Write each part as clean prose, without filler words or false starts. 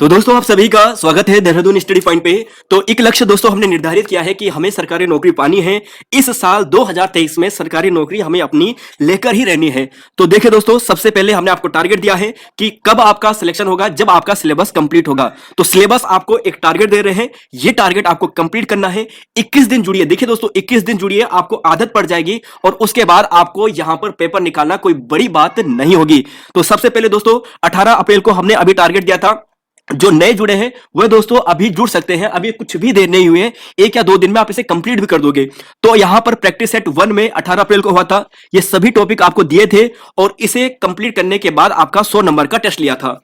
तो दोस्तों आप सभी का स्वागत है देहरादून स्टडी पॉइंट पे। तो एक लक्ष्य दोस्तों हमने निर्धारित किया है कि हमें सरकारी नौकरी पानी है। इस साल 2023 में सरकारी नौकरी हमें अपनी लेकर ही रहनी है। तो देखिए दोस्तों, सबसे पहले हमने आपको टारगेट दिया है कि कब आपका सिलेक्शन होगा, जब आपका सिलेबस कंप्लीट होगा। तो सिलेबस आपको एक टारगेट दे रहे हैं, ये टारगेट आपको कंप्लीट करना है। 21 दिन जुड़िए। देखिए दोस्तों, 21 दिन जुड़िए, आपको आदत पड़ जाएगी और उसके बाद आपको यहां पर पेपर निकालना कोई बड़ी बात नहीं होगी। तो सबसे पहले दोस्तों 18 अप्रैल को हमने अभी टारगेट दिया था। जो नए जुड़े हैं वह दोस्तों अभी जुड़ सकते हैं, अभी कुछ भी देर नहीं हुए, 1 या 2 दिन में आप इसे कंप्लीट भी कर दोगे। तो यहां पर प्रैक्टिस सेट 1 में 18 अप्रैल को हुआ था। ये सभी टॉपिक आपको दिए थे और इसे कंप्लीट करने के बाद आपका 100 नंबर का टेस्ट लिया था।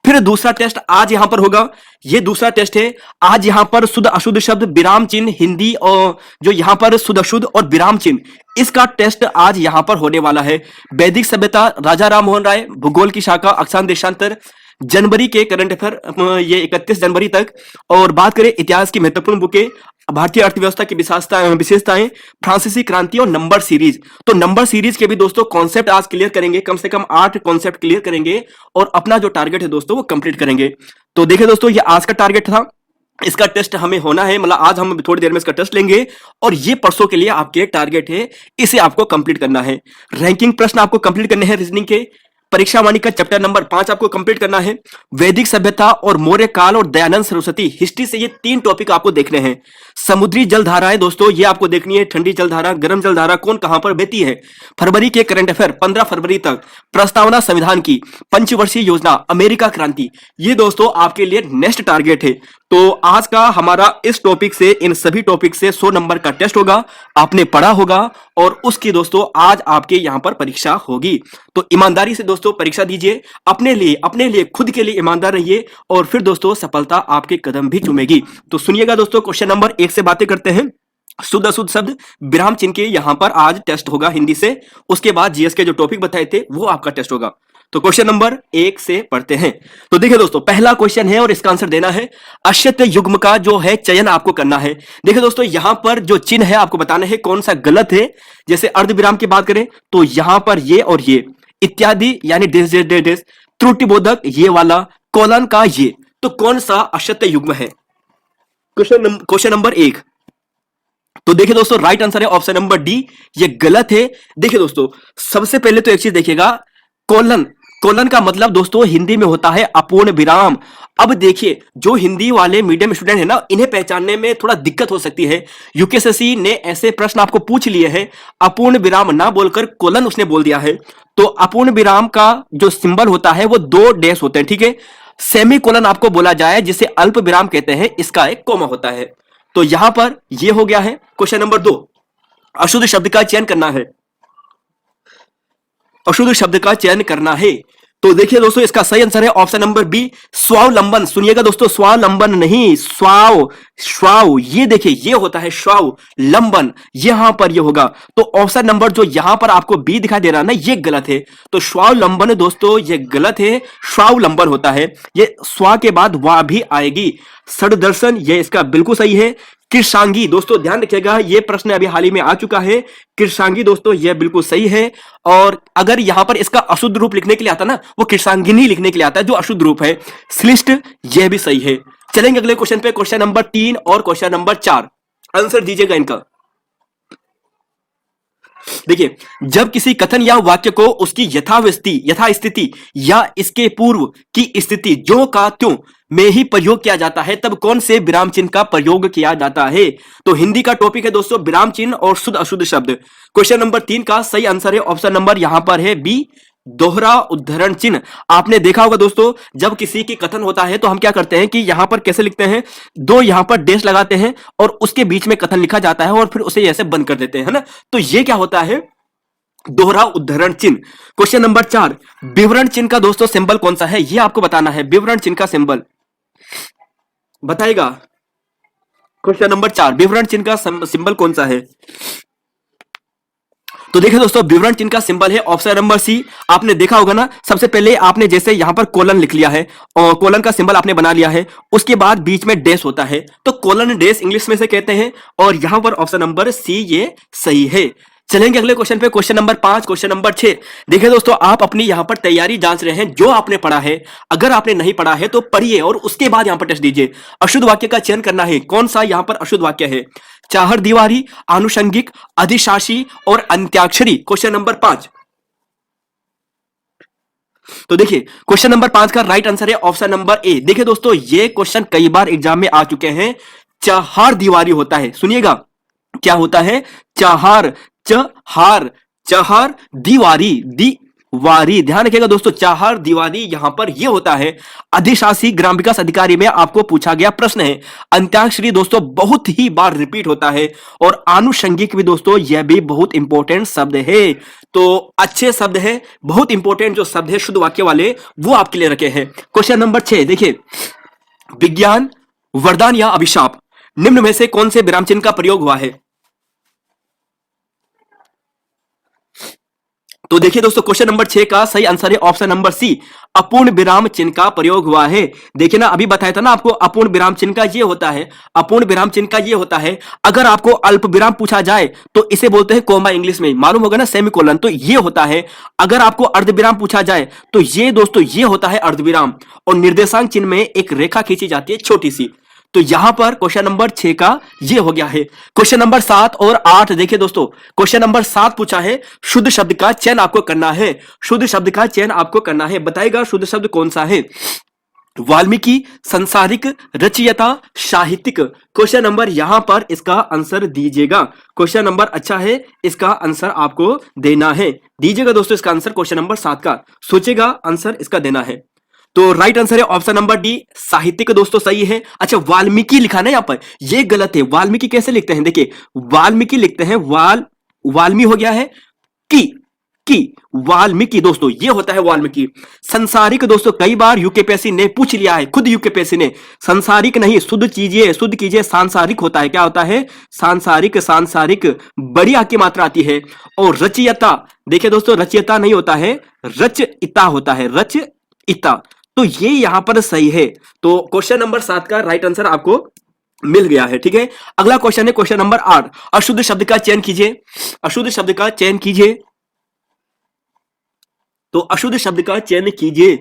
फिर दूसरा टेस्ट आज यहां पर होगा। ये दूसरा टेस्ट है। आज यहां पर शुद्ध अशुद्ध शब्द, विराम चिन्ह, हिंदी और जो यहां पर शुद्ध अशुद्ध और विराम चिन्ह, इसका टेस्ट आज यहां पर होने वाला है। वैदिक सभ्यता, राजा राम मोहन राय, भूगोल की शाखा, अक्षांश देशांतर, जनवरी के करंट अफेयर, ये 31 जनवरी तक। और बात करें इतिहास की महत्वपूर्ण बुकें, भारतीय अर्थव्यवस्था की विशेषताएं, फ्रांसीसी क्रांति और नंबर सीरीज। तो नंबर सीरीज के भी दोस्तों कॉन्सेप्ट आज क्लियर करेंगे, कम से कम 8 कॉन्सेप्ट क्लियर करेंगे और अपना जो टारगेट है दोस्तों वो कंप्लीट करेंगे। तो देखिए दोस्तों, ये आज का टारगेट था। इसका टेस्ट हमें होना है, मतलब आज हम थोड़ी देर में इसका टेस्ट लेंगे और ये परसों के लिए आपके टारगेट है, इसे आपको कंप्लीट करना है। रैंकिंग प्रश्न आपको कंप्लीट करने हैं रीजनिंग के। परीक्षा वाणी का चैप्टर नंबर 5 आपको कंप्लीट करना है। वैदिक सभ्यता और मौर्य काल और दयानंद सरस्वती हिस्ट्री से ये 3 टॉपिक आपको देखने हैं। समुद्री जलधाराएं दोस्तों ये आपको देखनी है, ठंडी जलधारा, गर्म जलधारा कौन कहां पर बहती है। फरवरी के करंट अफेयर 15 फरवरी तक, प्रस्तावना संविधान की, पंचवर्षीय योजना, अमेरिका क्रांति, ये दोस्तों आपके लिए नेक्स्ट टारगेट है। तो आज का हमारा इस टॉपिक से, इन सभी टॉपिक से 100 नंबर का टेस्ट होगा, आपने पढ़ा होगा और उसकी दोस्तों आज आपके यहां पर परीक्षा होगी। तो ईमानदारी से दोस्तों परीक्षा दीजिए, अपने लिए खुद के लिए ईमानदार रहिए और फिर दोस्तों सफलता आपके कदम भी चूमेगी। तो सुनिएगा दोस्तों, क्वेश्चन नंबर 1 से बातें करते हैं। शुद्ध अशुद्ध शब्द, विराम चिन्ह के यहां पर आज टेस्ट होगा हिंदी से। उसके बाद जीएस के जो टॉपिक बताए थे वो आपका टेस्ट होगा। तो क्वेश्चन नंबर 1 से पढ़ते हैं। तो देखिए दोस्तों, पहला क्वेश्चन है और इसका आंसर देना है। अश्यत युग्म का जो है चयन आपको करना है। देखिए दोस्तों, यहां पर जो चिन्ह है आपको बताना है कौन सा गलत है। जैसे अर्धविराम की बात करें तो यहां पर ये और ये, इत्यादि यानी डेस, त्रुटिबोधक ये वाला, कोलन का ये, तो कौन सा अश्यत युग्म है। Question number 1। तो देखिए दोस्तों, राइट आंसर है ऑप्शन नंबर डी, ये गलत है। देखिए दोस्तों, सबसे पहले तो एक चीज देखिएगा, कोलन का मतलब दोस्तों हिंदी में होता है अपूर्ण विराम। अब देखिए, जो हिंदी वाले मीडियम स्टूडेंट है ना, इन्हें पहचानने में थोड़ा दिक्कत हो सकती है। यूकेएससी ने ऐसे प्रश्न आपको पूछ लिए हैं, अपूर्ण विराम ना बोलकर कोलन उसने बोल दिया है। तो अपूर्ण विराम का जो सिंबल होता है वो 2 डैश होते हैं, ठीक है। सेमी कोलन आपको बोला जाए, जिसे अल्प विराम कहते हैं, इसका एक कोमा होता है। तो यहां पर ये हो गया है। क्वेश्चन नंबर 2, अशुद्ध शब्द का चयन करना है। अशुद्ध शब्द का चयन करना है। तो देखिए दोस्तों, इसका सही आंसर है ऑप्शन नंबर बी, स्वावलंबन। सुनिएगा दोस्तों, स्वावलंबन नहीं, स्वाव, ये देखिए ये होता है स्वावलंबन, यहां पर ये होगा। तो ऑप्शन नंबर जो यहां पर आपको बी दिखाई दे रहा है ना, ये गलत है। तो स्वावलंबन दोस्तों ये गलत है, स्वावलंबन होता है। ये स्वा के बाद वा भी आएगी। षड्दर्शन ये इसका बिल्कुल सही है। कृषांगी दोस्तों ध्यान रखिएगा, ये प्रश्न अभी हाल ही में आ चुका है। कृषांगी दोस्तों ये बिल्कुल सही है। और अगर यहां पर इसका अशुद्ध रूप लिखने के लिए आता ना, वो कृषांगिनी लिखने के लिए आता है, जो अशुद्ध रूप है। श्लिष्ट ये भी सही है। चलेंगे अगले क्वेश्चन पे, क्वेश्चन नंबर 3 और क्वेश्चन नंबर 4। आंसर दीजिएगा इनका। देखिए, जब किसी कथन या वाक्य को उसकी यथास्थिति या इसके पूर्व की स्थिति ज्यों का त्यों में ही प्रयोग किया जाता है, तब कौन से विराम चिन्ह का प्रयोग किया जाता है। तो हिंदी का टॉपिक है दोस्तों विराम चिन्ह और शुद्ध अशुद्ध शब्द। क्वेश्चन नंबर 3 का सही आंसर है ऑप्शन नंबर यहां पर है बी, दोहरा उद्धरण चिन्ह। आपने देखा होगा दोस्तों, जब किसी की कथन होता है तो हम क्या करते हैं कि यहां पर कैसे लिखते हैं, 2 यहां पर डैश लगाते हैं और उसके बीच में कथन लिखा जाता है और फिर उसे ऐसे बंद कर देते हैं, है ना। तो ये क्या होता है, दोहरा उद्धरण चिन्ह। क्वेश्चन नंबर 4, विवरण चिन्ह का दोस्तों सिंबल कौन सा है, ये आपको बताना है। विवरण चिन्ह का सिंबल बताएगा। क्वेश्चन नंबर 4, विवरण चिन्ह का सिंबल कौन सा है। तो देखिए दोस्तों, विवरण चिन्ह का सिंबल है ऑप्शन नंबर सी। आपने देखा होगा ना, सबसे पहले आपने जैसे यहां पर कोलन लिख लिया है और कोलन का सिंबल आपने बना लिया है, उसके बाद बीच में डैश होता है, तो कोलन डैश इंग्लिश में से कहते हैं। और यहां पर ऑप्शन नंबर सी ये सही है। चलेंगे अगले क्वेश्चन पे, क्वेश्चन नंबर 5, क्वेश्चन नंबर 6। देखिए दोस्तों, आप अपनी यहां पर तैयारी जांच रहे हैं, जो आपने पढ़ा है। अगर आपने नहीं पढ़ा है तो पढ़िए और उसके बाद यहां पर टेस्ट दीजिए। अशुद्ध वाक्य का चयन करना है। कौन सा यहां पर अशुद्ध वाक्य है? चाहर दीवारी, आनुषंगिक, अधिशासी और अंत्याक्षरी। Question number 5। तो देखिए, क्वेश्चन नंबर 5 का राइट आंसर है ऑप्शन नंबर ए। देखिए दोस्तों, ये क्वेश्चन कई बार एग्जाम में आ चुके हैं। चाहार दीवारी होता है, सुनिएगा क्या होता है? चाहार, चहार, चहार दीवारी, दीवारी, ध्यान रखिएगा दोस्तों, चाहार दीवारी यहां पर यह होता है। अधिशासी ग्राम विकास अधिकारी में आपको पूछा गया प्रश्न है। अंत्याक्षरी दोस्तों बहुत ही बार रिपीट होता है, और आनुषंगिक भी दोस्तों यह भी बहुत इंपॉर्टेंट शब्द है। तो अच्छे शब्द है, बहुत इंपॉर्टेंट जो शब्द है शुद्ध वाक्य वाले, वो आपके लिए रखे हैं। क्वेश्चन नंबर 6 देखिए, विज्ञान, वरदान या अभिशाप, निम्न में से कौन से विराम चिन्ह का प्रयोग हुआ है? तो देखिए दोस्तों, क्वेश्चन नंबर 6 का सही आंसर है ऑप्शन नंबर सी, अपूर्ण विराम चिन्ह का प्रयोग हुआ है। देखिए ना, अभी बताया था ना आपको, अपूर्ण विराम चिन्ह का ये होता है, अपूर्ण विराम चिन्ह का ये होता है। अगर आपको अल्प विराम पूछा जाए तो इसे बोलते हैं कोमा, इंग्लिश में मालूम होगा ना, सेमीकोलन, तो ये होता है। अगर आपको अर्ध विराम पूछा जाए तो ये दोस्तों ये होता है अर्ध विराम, और निर्देशांक चिन्ह में एक रेखा खींची जाती है छोटी सी। तो यहां पर क्वेश्चन नंबर 6 का ये हो गया है। क्वेश्चन नंबर 7 और 8 देखिए दोस्तों, क्वेश्चन नंबर 7 पूछा है, शुद्ध शब्द का चयन आपको करना है। शुद्ध शब्द का चयन आपको करना है, बताइएगा शुद्ध शब्द कौन सा है? वाल्मीकि, संसारिक, रचयिता, साहित्यिक। क्वेश्चन नंबर यहां पर इसका आंसर दीजिएगा। क्वेश्चन नंबर अच्छा है, इसका आंसर आपको देना है। दीजिएगा दोस्तों इसका आंसर, क्वेश्चन नंबर 7 का सोचेगा, आंसर इसका देना है। तो राइट आंसर है ऑप्शन नंबर डी, साहित्यिक दोस्तों सही है। अच्छा, वाल्मीकि लिखा ना यहां पर, ये गलत है। वाल्मीकि कैसे लिखते हैं? देखिए, वाल्मीकि लिखते हैं वाल्मी हो गया है की वाल्मीकि दोस्तों ये होता है वाल्मीकि। संसारिक दोस्तों कई बार यूकेपीएससी ने पूछ लिया है, खुद यूकेपीएससी ने। संसारिक नहीं, शुद्ध कीजिए, शुद्ध कीजिए, सांसारिक होता है। क्या होता है? सांसारिक, सांसारिक बड़ी आ की मात्रा आती है। और रचयिता, देखिए दोस्तों, रचयिता नहीं होता है, रचयिता होता है, रचयिता। तो ये यहां पर सही है। तो क्वेश्चन नंबर 7 का राइट आंसर आपको मिल गया है, ठीक है। अगला क्वेश्चन है क्वेश्चन नंबर 8, अशुद्ध शब्द का चयन कीजिए। अशुद्ध शब्द का चयन कीजिए। तो अशुद्ध शब्द का चयन कीजिए।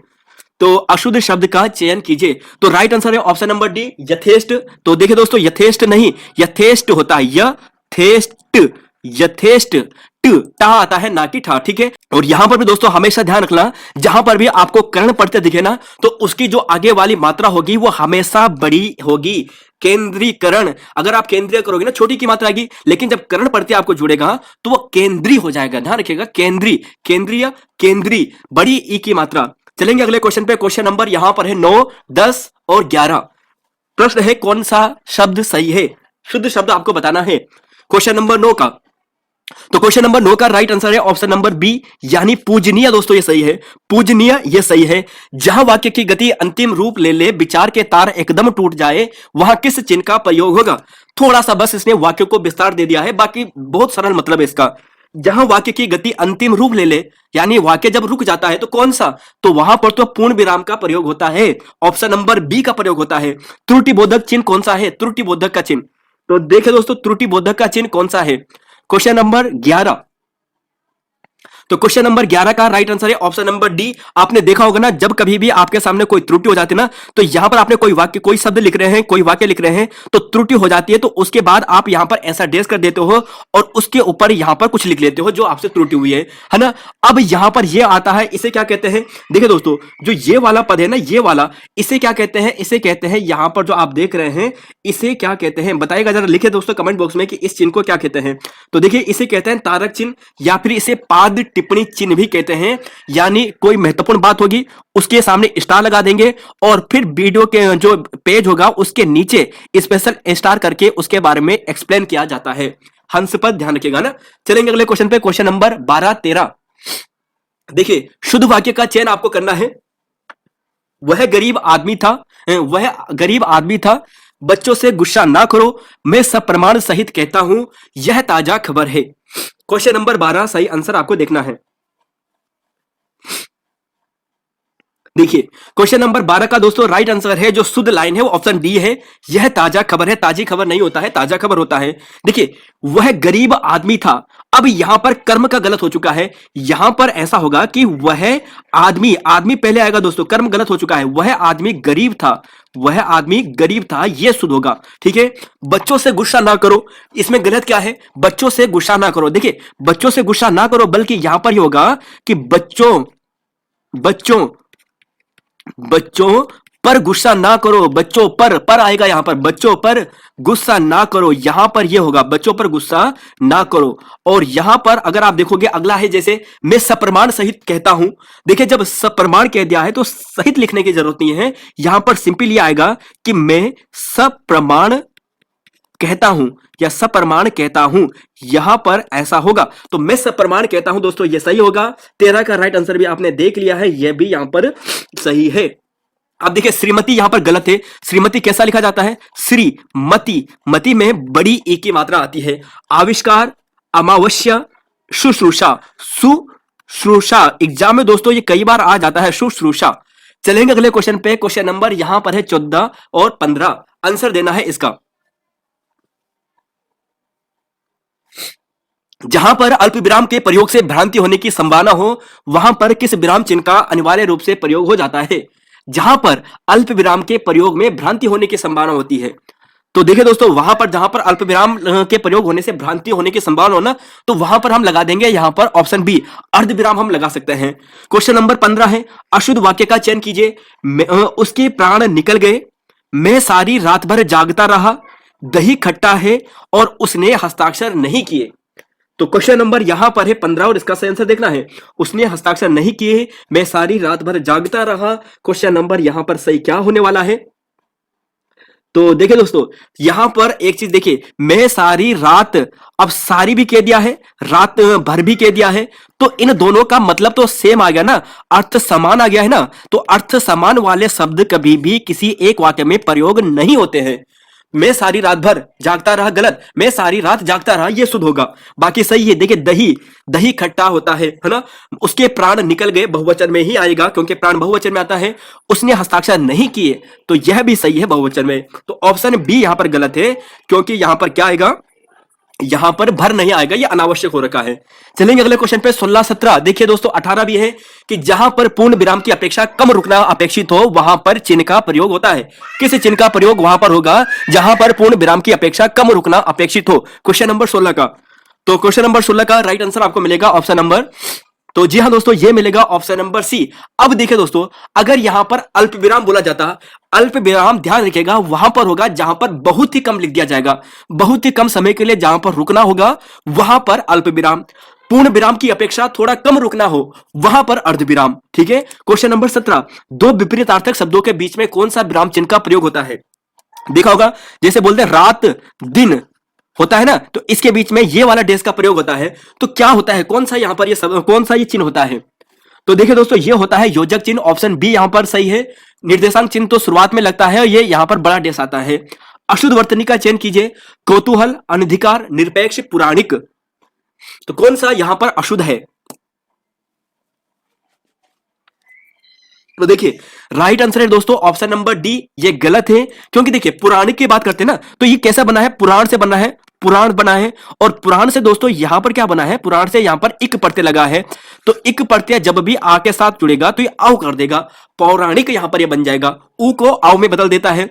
तो अशुद्ध शब्द का चयन कीजिए। तो राइट आंसर है ऑप्शन नंबर डी, यथेष्ट। तो देखिए दोस्तों, यथेष्ट नहीं, यथेष्ट होता है, यथेष्ट, यथेष्ट, टा आता है ना कि ठा, ठीक है। और यहां पर भी दोस्तों हमेशा ध्यान रखना, जहां पर भी आपको कर्ण पढ़ते दिखे ना, तो उसकी जो आगे वाली मात्रा होगी वो हमेशा बड़ी होगी। केंद्रीकरण, अगर आप केंद्रीय करोगे ना, छोटी की मात्रा आएगी, लेकिन जब कर्ण पढ़ते आपको जुड़ेगा तो वो केंद्रीय हो जाएगा। ध्यान रखिएगा, केंद्रीय, केंद्रीय, केंद्रीय, बड़ी ई की मात्रा। चलेंगे अगले क्वेश्चन पे। क्वेश्चन नंबर यहां पर है 9, 10 और 11। प्रश्न है कौन सा शब्द सही है? शुद्ध शब्द आपको बताना है क्वेश्चन नंबर 9 का। तो क्वेश्चन नंबर 9 का राइट आंसर है ऑप्शन नंबर बी, यानी पूजनीय दोस्तों ये सही है। पूजनीय ये सही है। जहां वाक्य की गति अंतिम रूप ले ले, विचार के तार एकदम टूट जाए, वहां किस चिन्ह का प्रयोग होगा? थोड़ा सा बस इसने वाक्य को विस्तार दे दिया है, बाकी बहुत सरल मतलब है इसका। जहां वाक्य की गति अंतिम रूप ले ले, यानी वाक्य जब रुक जाता है तो कौन सा? तो वहां पर तो पूर्ण विराम का प्रयोग होता है, ऑप्शन नंबर बी का प्रयोग होता है। त्रुटिबोधक चिन्ह कौन सा है? त्रुटिबोधक का चिन्ह। तो देखिए दोस्तों, त्रुटिबोधक का चिन्ह कौन सा है? Question number 11। तो क्वेश्चन नंबर 11 का राइट आंसर है ऑप्शन नंबर डी। आपने देखा होगा ना, जब कभी भी आपके सामने कोई त्रुटि हो जाती है ना, तो यहां पर आपने कोई वाक्य, कोई शब्द लिख रहे हैं, कोई वाक्य लिख रहे हैं, तो त्रुटि हो जाती है, तो उसके बाद आप यहां पर ऐसा डेस कर देते हो और उसके ऊपर यहां पर कुछ लिख लेते हो जो आपसे त्रुटि हुई है ना। अब यहां पर यह आता है, इसे क्या कहते हैं? देखिए दोस्तों, जो ये वाला पद है ना, ये वाला, इसे क्या कहते हैं? इसे कहते हैं, यहां पर जो आप देख रहे हैं, इसे क्या कहते हैं? बताइएगा जरा, लिखे दोस्तों कमेंट बॉक्स में कि इस चिन्ह को क्या कहते हैं। तो देखिए, इसे कहते हैं तारक चिन्ह, या फिर इसे पाद टिप्पणी चिन्ह भी कहते हैं। यानी कोई महत्वपूर्ण बात होगी, उसके सामने स्टार लगा देंगे, और फिर वीडियो के जो पेज होगा उसके नीचे स्पेशल स्टार करके उसके बारे में एक्सप्लेन किया जाता है। हंस पद, ध्यान रखिएगा ना। चलेंगे अगले क्वेश्चन पे, क्वेश्चन नंबर 12, 13। देखिए, शुद्ध वाक्य का चयन आपको करना है। वह गरीब आदमी था, वह गरीब आदमी था, बच्चों से गुस्सा ना करो, मैं सब प्रमाण सहित कहता हूं, यह ताजा खबर है। क्वेश्चन नंबर 12 सही आंसर आपको देखना है। देखिए क्वेश्चन नंबर 12 का दोस्तों राइट आंसर है, जो शुद्ध लाइन है वो ऑप्शन डी है। यह ताजा खबर है, ताजी खबर नहीं होता है, ताजा खबर होता है। देखिए वह गरीब आदमी था। अब यहां पर कर्म का गलत हो चुका है। यहां पर ऐसा होगा कि वह आदमी, आदमी पहले आएगा दोस्तों, कर्म गलत हो चुका है। वह आदमी गरीब था, वह आदमी गरीब था, यह शुद्ध होगा। ठीक है, बच्चों से गुस्सा ना करो, इसमें गलत क्या है? बच्चों से गुस्सा ना करो। देखिए बच्चों से गुस्सा ना करो, बल्कि यहां पर यह होगा कि बच्चों बच्चों बच्चों पर गुस्सा ना करो। बच्चों पर आएगा यहां पर, बच्चों पर गुस्सा ना करो। यहां पर यह होगा बच्चों पर गुस्सा ना करो। और यहां पर अगर आप देखोगे अगला है, जैसे मैं सप्रमाण सहित कहता हूं। देखिए जब सप्रमाण कह दिया है तो सहित लिखने की जरूरत नहीं है, यहां पर सिंपल यह आएगा कि मैं सप्रमाण कहता हूं या सप्रमाण कहता हूं। यहां पर ऐसा होगा, तो मैं सप्रमाण कहता हूं दोस्तों, यह सही होगा। 13 का राइट आंसर भी आपने देख लिया है, यह भी यहां पर सही है। अब देखिए श्रीमती यहां पर गलत है। श्रीमती कैसा लिखा जाता है? श्रीमती, मती में बड़ी ई की मात्रा आती है। आविष्कार, अमावस्या, शुश्रूषा, शुश्रूषा एग्जाम में दोस्तों ये कई बार आ जाता है, शुश्रूषा। चलेंगे अगले क्वेश्चन पे। क्वेश्चन नंबर यहां पर है 14 और 15, आंसर देना है इसका। जहां पर अल्प विराम के प्रयोग से भ्रांति होने की संभावना हो, वहां पर किस विराम चिन्ह का अनिवार्य रूप से प्रयोग हो जाता है? जहां पर अल्प विराम के प्रयोग में भ्रांति होने की संभावना होती है, तो देखिए दोस्तों वहां पर जहां पर अल्प विराम के प्रयोग होने से भ्रांति होने की संभावना हो ना, तो वहां पर हम लगा देंगे यहां पर ऑप्शन बी, अर्ध विराम हम लगा सकते हैं। क्वेश्चन नंबर 15 है, अशुद्ध वाक्य का चयन कीजिए। उसके प्राण निकल गए, मैं सारी रात भर जागता रहा, दही खट्टा है और उसने हस्ताक्षर नहीं किए। तो क्वेश्चन नंबर यहां पर है 15 और इसका सही आंसर देखना है। उसने हस्ताक्षर नहीं किए, मैं सारी रात भर जागता रहा। क्वेश्चन नंबर यहां पर सही क्या होने वाला है? तो देखिए दोस्तों यहां पर एक चीज देखिए, मैं सारी रात, अब सारी भी कह दिया है, रात भर भी कह दिया है, तो इन दोनों का मतलब तो सेम आ गया ना, अर्थ समान आ गया है ना। तो अर्थ समान वाले शब्द कभी भी किसी एक वाक्य में प्रयोग नहीं होते हैं। मैं सारी रात भर जागता रहा गलत, मैं सारी रात जागता रहा ये शुद्ध होगा, बाकी सही है। देखिए दही, दही खट्टा होता है ना। उसके प्राण निकल गए बहुवचन में ही आएगा, क्योंकि प्राण बहुवचन में आता है। उसने हस्ताक्षर नहीं किए, तो यह भी सही है बहुवचन में। तो ऑप्शन बी यहां पर गलत है, क्योंकि यहां पर क्या आएगा? यहां पर भर नहीं आएगा, यह अनावश्यक हो रखा है। चलेंगे अगले क्वेश्चन पे 16 17। देखिए दोस्तों 18 भी है कि जहां पर पूर्ण विराम की अपेक्षा कम रुकना अपेक्षित हो, वहां पर चिन्ह का प्रयोग होता है। किस चिन्ह का प्रयोग वहां पर होगा जहां पर पूर्ण विराम की अपेक्षा कम रुकना अपेक्षित हो? क्वेश्चन नंबर 16 का। तो क्वेश्चन नंबर 16 का राइट आंसर आपको मिलेगा ऑप्शन नंबर, तो जी हां दोस्तों ये मिलेगा ऑप्शन नंबर सी। अब देखिए दोस्तों अगर यहां पर अल्प विराम बोला जाता, अल्प विराम ध्यान रखिएगा वहां पर होगा जहां पर बहुत ही कम लिख दिया जाएगा, बहुत ही कम समय के लिए जहां पर रुकना होगा वहां पर अल्प विराम। पूर्ण विराम की अपेक्षा थोड़ा कम रुकना हो वहां पर अर्ध विराम। ठीक है, क्वेश्चन नंबर 17, दो विपरीतार्थक शब्दों के बीच में कौन सा विराम चिन्ह का प्रयोग होता है? देखा होगा जैसे बोलते हैं रात दिन होता है ना, तो इसके बीच में ये वाला डेस का प्रयोग होता है। तो क्या होता है, कौन सा यहां पर ये कौन सा ये चिन्ह होता है? तो देखिए दोस्तों ये होता है योजक चिन्ह, ऑप्शन बी यहां पर सही है। निर्देशांक चिन्ह तो शुरुआत में लगता है, ये यहां पर बड़ा डेस आता है। अशुद्ध वर्तनी का चयन कीजिए। कौतूहल, अनधिकार, निरपेक्ष, पुराणिक, तो कौन सा यहां पर अशुद्ध है? तो देखिए राइट आंसर है दोस्तों ऑप्शन नंबर डी, ये गलत है। क्योंकि देखिए पुराणिक की बात करते हैं ना, तो ये कैसा बना है? पुराण से बना है, पुराण बना है। और पुराण से दोस्तों यहां पर क्या बना है? पुराण से यहां पर इक प्रत्यय लगा है, तो इक प्रत्यय जब भी आ के साथ जुड़ेगा तो ये आव कर देगा, पौराणिक यहां पर ये बन जाएगा, ऊ को आव में बदल देता है,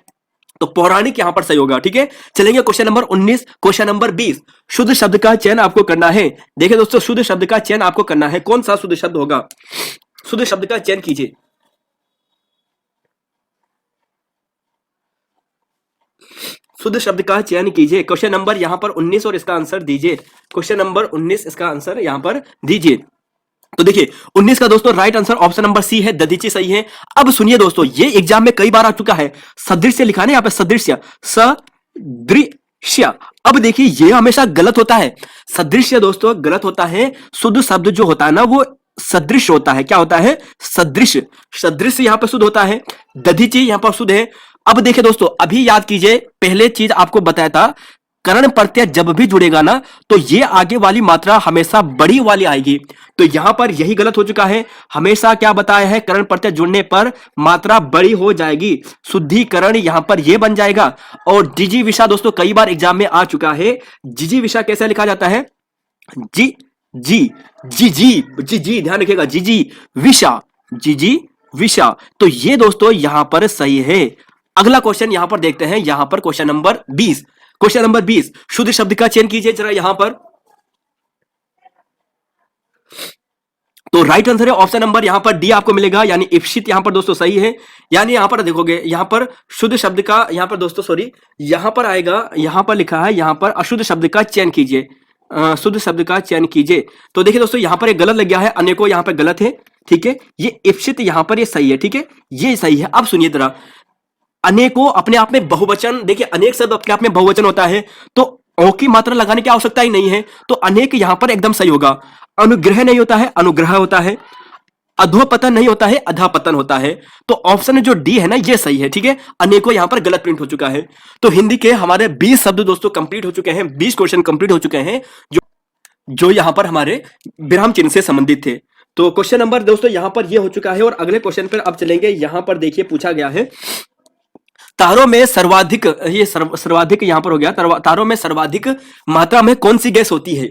तो पौराणिक यहां पर सही होगा। ठीक है, चलेंगे क्वेश्चन नंबर 19। क्वेश्चन नंबर 20, शुद्ध शब्द का चयन आपको करना है। देखिए दोस्तों शुद्ध शब्द का चयन आपको करना है, कौन सा शुद्ध शब्द होगा? शुद्ध शब्द का चयन कीजिए। शुद्ध शब्द का चयन कीजिए। क्वेश्चन नंबर यहां पर 19 और इसका आंसर दीजिए। क्वेश्चन नंबर 19 इसका आंसर यहां पर दीजिए। तो देखिए 19 का दोस्तों right answer option number C है, दधीचि सही है। अब सुनिए दोस्तों ये एग्जाम में कई बार आ चुका है, सदृश्य लिखा है यहां पे, सदृश्य, सदृश्य। अब देखिए ये हमेशा गलत होता है, सदृश्य दोस्तों गलत होता है। शुद्ध शब्द जो होता है ना वो सदृश होता है। क्या होता है? सदृश, सदृश यहां पर शुद्ध होता है, दधीचि यहां पर शुद्ध है। अब देखिए दोस्तों अभी याद कीजिए, पहले चीज आपको बताया था करण प्रत्यय जब भी जुड़ेगा ना तो ये आगे वाली मात्रा हमेशा बड़ी वाली आएगी। तो यहां पर यही गलत हो चुका है। हमेशा क्या बताया है, करण प्रत्यय जुड़ने पर मात्रा बड़ी हो जाएगी, शुद्धिकरण यहां पर ये बन जाएगा। और जिजी विषा दोस्तों कई बार एग्जाम में आ चुका है। जिजी विषा कैसे लिखा जाता है, जी जी जी जी जी जी, ध्यान रखिएगा, जी जी विषा, जी जी विषा। तो ये दोस्तों यहां पर सही है। अगला क्वेश्चन यहां पर देखते हैं, यहां पर क्वेश्चन नंबर 20। क्वेश्चन नंबर 20, शुद्ध शब्द का चयन कीजिए जरा यहां पर। तो राइट आंसर है ऑप्शन नंबर यहां पर डी आपको मिलेगा, यानी इप्सित यहां पर दोस्तों सही है। यानी यहां पर देखोगे, यहां पर शुद्ध शब्द का, यहां पर दोस्तों सॉरी, यहां पर आएगा, यहां पर लिखा है, यहां पर अशुद्ध शब्द का चयन कीजिए, शुद्ध शब्द का चयन कीजिए। तो देखिए दोस्तों यहां पर एक गलत लग गया है, अनेको यहां पर गलत है, ठीक है। ये इप्सित यहां पर ये सही है, ठीक है, ये सही है। अब सुनिए जरा, अनेको अपने आप में बहुवचन, देखिए अनेक शब्द अपने आप में बहुवचन होता है, तो ओ की मात्रा लगाने की आवश्यकता ही नहीं है, तो अनेक यहां पर एकदम सही होगा। अनुग्रह नहीं होता है, अनुग्रह होता है। अधोपतन नहीं होता है, अधापतन होता है। तो ऑप्शन जो डी है ना ये सही है, ठीक है। अनेको यहां पर गलत प्रिंट हो चुका है। तो हिंदी के हमारे 20 शब्द दोस्तों कंप्लीट हो चुके हैं, 20 क्वेश्चन कंप्लीट हो चुके हैं जो यहां पर हमारे विराम चिन्ह से संबंधित थे। तो क्वेश्चन नंबर दोस्तों यहां पर ये हो चुका है। और अगले क्वेश्चन पर अब चलेंगे। यहां पर देखिए पूछा गया है, तारों में सर्वाधिक, ये सर्वाधिक यहां पर हो गया, तारों में सर्वाधिक मात्रा में कौन सी गैस होती है।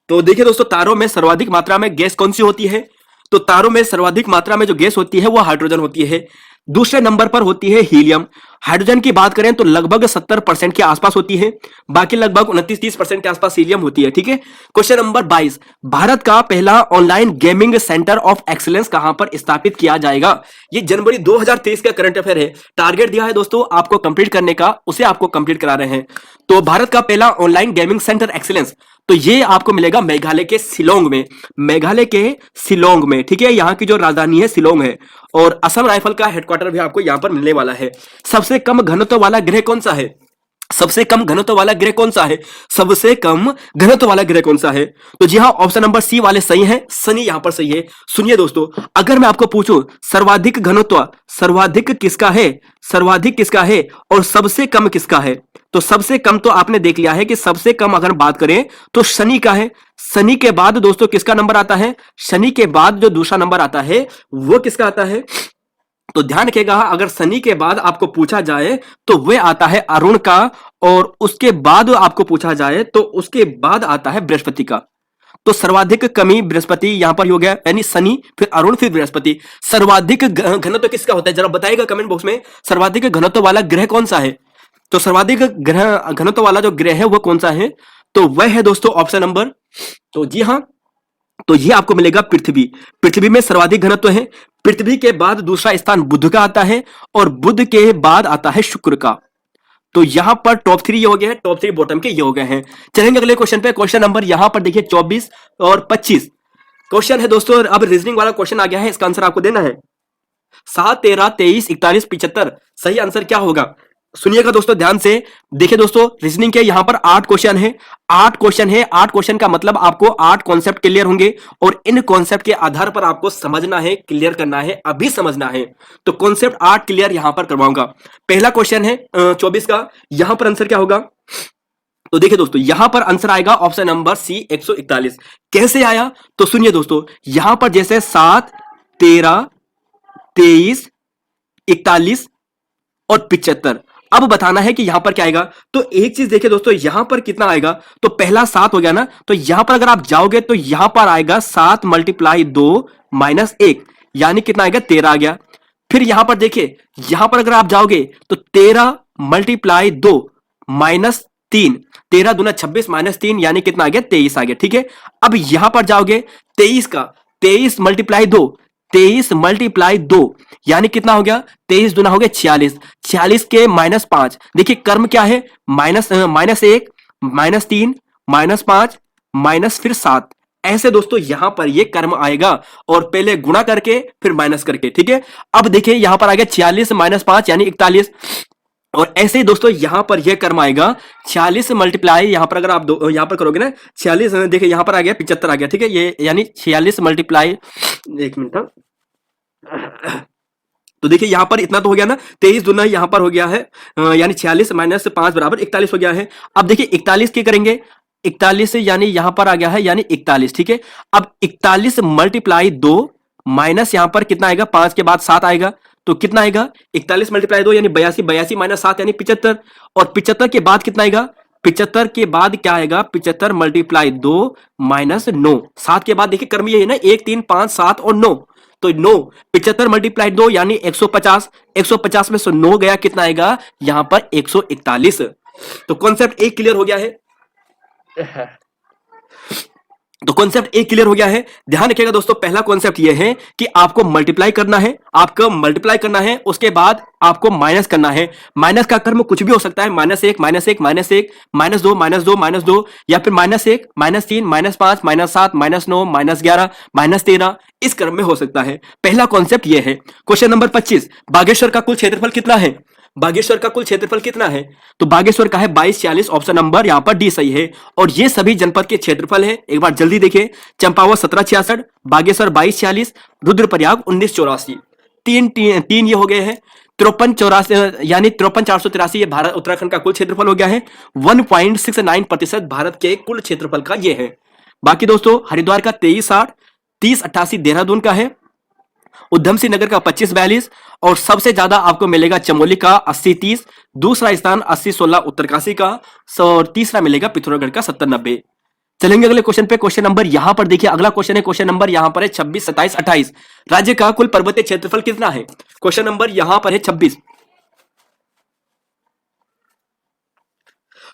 तो देखिए दोस्तों, तारों में सर्वाधिक मात्रा में गैस कौन सी होती है। तो तारों में सर्वाधिक मात्रा में जो गैस होती है वो हाइड्रोजन होती है। दूसरे नंबर पर होती है हीलियम। हाइड्रोजन की बात करें तो लगभग 70% के आसपास होती है, बाकी लगभग 29-30% के आसपास हीलियम होती है, ठीक है। क्वेश्चन नंबर 22, भारत का पहला online gaming centre of excellence कहां पर स्थापित किया जाएगा। ये जनवरी 2023 का करंट अफेयर है। टारगेट दिया है दोस्तों आपको कंप्लीट करने का, उसे आपको कंप्लीट करा रहे हैं। तो भारत का पहला ऑनलाइन गेमिंग सेंटर एक्सीलेंस, तो ये आपको मिलेगा मेघालय के शिलोंग में, मेघालय के शिलोंग में, ठीक है। यहाँ की जो राजधानी है शिलोंग है। और असम राइफल का हेडक्वार्टर भी आपको यहां पर मिलने वाला है। सबसे कम घनत्व वाला ग्रह कौन सा है, सबसे कम घनत्व वाला ग्रह कौन सा है, सबसे कम घनत्व वाला ग्रह कौन सा है। तो जी हाँ, ऑप्शन नंबर सी वाले सही है, शनि यहां पर सही है। सुनिए दोस्तों, अगर मैं आपको पूछूं सर्वाधिक घनत्व, सर्वाधिक किसका है, सर्वाधिक किसका है और सबसे कम किसका है। तो सबसे कम तो आपने देख लिया है कि सबसे कम अगर बात करें तो शनि का है। शनि के बाद दोस्तों किसका नंबर आता है, शनि के बाद जो दूसरा नंबर आता है वो किसका आता है। तो ध्यान रखिएगा, अगर शनि के बाद आपको पूछा जाए तो वह आता है अरुण का, और उसके बाद आपको पूछा जाए तो उसके बाद आता है बृहस्पति का। तो सर्वाधिक कमी बृहस्पति यहां पर हो गया, यानी शनि फिर अरुण फिर बृहस्पति। सर्वाधिक घनत्व किसका होता है जरा बताइएगा कमेंट बॉक्स में, सर्वाधिक घनत्व वाला ग्रह कौन सा है। तो सर्वाधिक ग्रह घनत्व वाला जो ग्रह है वो कौन सा है, तो वह है दोस्तों ऑप्शन नंबर, तो जी हाँ, तो ये आपको मिलेगा पृथ्वी। पृथ्वी में सर्वाधिक घनत्व है। पृथ्वी के बाद दूसरा स्थान बुध का आता है, और बुध के बाद आता है शुक्र का। तो यहां पर टॉप 3 ये हो गए हैं, टॉप 3 बॉटम के ये हो गए हैं। चलेंगे अगले क्वेश्चन पे। क्वेश्चन नंबर यहां पर देखिए 24 और 25 क्वेश्चन है दोस्तों। अब रीजनिंग वाला क्वेश्चन आ गया है, इसका आंसर आपको देना है। 7, 13, 23, 41, 75 सही आंसर क्या होगा। सुनिएगा दोस्तों ध्यान से। देखिए दोस्तों, रीजनिंग के यहां पर 8 क्वेश्चन है, 8 क्वेश्चन है। 8 क्वेश्चन का मतलब आपको 8 कॉन्सेप्ट क्लियर होंगे, और इन कॉन्सेप्ट के आधार पर आपको समझना है, क्लियर करना है, अभी समझना है। तो कॉन्सेप्ट 8 क्लियर यहां पर करवाऊंगा। पहला क्वेश्चन है 24 का, यहां पर आंसर क्या होगा। तो देखिए दोस्तों, यहां पर आंसर आएगा ऑप्शन नंबर सी 141। कैसे आया, तो सुनिए दोस्तों, यहां पर जैसे 7, 13, 23, 41 और 75, अब बताना है कि यहां पर क्या आएगा। तो एक चीज देखिए दोस्तों, यहां पर कितना आएगा, तो पहला 7 हो गया ना, तो यहां पर अगर आप जाओगे तो यहां पर आएगा 7 × 2 - 1, यानी कितना आएगा 13 आ गया। फिर यहां पर देखिए, यहां पर अगर आप जाओगे तो 13 × 2 - 3, 13 दूना 26 - 3 यानी कितना आ गया 23 आ गया, ठीक है। अब यहां पर जाओगे 23 का, 23 × 2, 23 × 2 यानी कितना हो गया, 23 दूना हो गया 46, 46 के -5। देखिए कर्म क्या है, -1 -3 -5 माइनस फिर 7। ऐसे दोस्तों यहां पर ये कर्म आएगा, और पहले गुणा करके फिर माइनस करके, ठीक है। अब देखिए यहां पर आ गया 46 - 5 यानी 41, और ऐसे ही दोस्तों यहां पर यह कर्म आएगा 46 मल्टीप्लाई, यहां पर अगर आप यहां पर करोगे ना 46, देखिए यहां पर आ गया 75 आ गया, ठीक है। ये यानी 46 मल्टीप्लाई, एक मिनट, तो देखिए यहां पर इतना तो हो गया ना, 23 दूना यहां पर हो गया है, यानी 46 माइनस 5 बराबर 41 हो गया है। अब देखिए 41 के करेंगे, 41 से यानी यहां पर आ गया है यानी 41, ठीक है। अब 41 मल्टीप्लाई 2 माइनस यहां पर कितना आएगा, 5 के बाद 7 आएगा, तो कितना आएगा 41 मल्टीप्लाई 2 यानी 82, 82 माइनस 7 यानी 75, और 75 के बाद कितना आएगा, 75 के बाद क्या आएगा, 75 मल्टीप्लाई 2 माइनस 9, 7 के बाद देखिए क्रम ये है ना, 1 3 5 7 और 9, तो 9, 75 मल्टीप्लाई 2 यानी 150, 150 में से 9 गया, कितना आएगा यहां पर 141। तो कॉन्सेप्ट एक क्लियर हो गया है, तो कॉन्सेप्ट एक क्लियर हो गया है। ध्यान रखिएगा दोस्तों, पहला कॉन्सेप्ट यह है कि आपको मल्टीप्लाई करना है, आपको मल्टीप्लाई करना है, उसके बाद आपको माइनस करना है। माइनस का क्रम कुछ भी हो सकता है, -1 -1 -1 -2 -2 -2, या फिर -1 -3 -5 -7 -9 -11 -13, इस क्रम में हो सकता है। पहला कॉन्सेप्ट यह है। क्वेश्चन नंबर 25, बागेश्वर का कुल क्षेत्रफल कितना है? बागेश्वर का कुल क्षेत्रफल कितना है? तो बागेश्वर का है 2246, ऑप्शन नंबर यहां पर डी सही है। और ये सभी जनपद के क्षेत्रफल है, एक बार जल्दी देखिए। चंपावत 1766, बागेश्वर 2246, रुद्रप्रयाग 1984, तीन ये हो गए हैं। 5384 यानी 53,483 ये भारत उत्तराखंड का कुल क्षेत्रफल हो गया है। 1.69% भारत के कुल क्षेत्रफल का ये है। बाकी दोस्तों हरिद्वार का 2360, 3088 देहरादून का है, उधम सिंह नगर का 2542, और सबसे ज्यादा आपको मिलेगा चमोली का 8030, दूसरा स्थान 8016 उत्तरकाशी का, और तीसरा मिलेगा पिथौरागढ़ का 7090। चलेंगे अगले क्वेश्चन पे। क्वेश्चन नंबर यहां पर देखिए, अगला क्वेश्चन है, क्वेश्चन नंबर यहां पर है 26 27 28, राज्य का कुल पर्वतीय क्षेत्रफल कितना है? क्वेश्चन नंबर यहां पर है 26।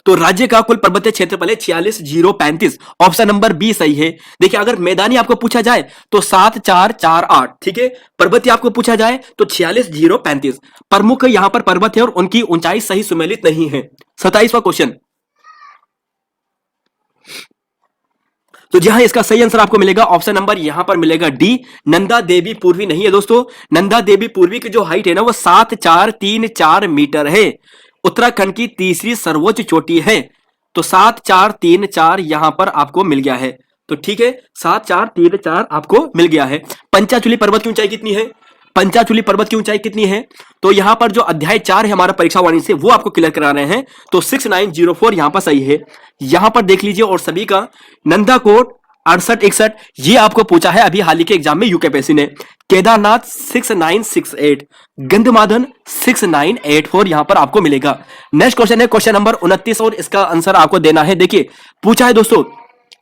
तो राज्य का कुल पर्वतीय क्षेत्रफल है 46,035, ऑप्शन नंबर बी सही है। देखिए अगर मैदानी आपको पूछा जाए तो 7448, ठीक है। पर्वतीय आपको पूछा जाए तो 46,035। प्रमुख यहां पर पर्वत है और उनकी ऊंचाई सही सुमेलित नहीं है। 27वां क्वेश्चन, तो जहां इसका सही आंसर आपको मिलेगा ऑप्शन नंबर यहां पर मिलेगा डी, नंदा देवी पूर्वी नहीं है दोस्तों। नंदा देवी पूर्वी की जो हाइट है ना वो 7434 मीटर है, उत्तराखंड की तीसरी सर्वोच्च चोटी है। तो 7434 यहां पर आपको मिल गया है, तो ठीक है 7434 आपको मिल गया है। पंचाचूली पर्वत की ऊंचाई कितनी है? पंचाचूली पर्वत की ऊंचाई कितनी है? तो यहां पर जो अध्याय 4 है हमारा परीक्षा वाणी से, वो आपको क्लियर करा रहे हैं। तो 6904 यहां पर सही है। यहां पर देख लीजिए, और सभी का नंदाकोट 6861 ये आपको पूछा है अभी हाल ही के एग्जाम में यूकेपीएससी ने। केदारनाथ 6968, गंधमादन 6984 यहां पर आपको मिलेगा। नेक्स्ट क्वेश्चन है क्वेश्चन नंबर 29, और इसका आंसर आपको देना है। देखिए पूछा है दोस्तों,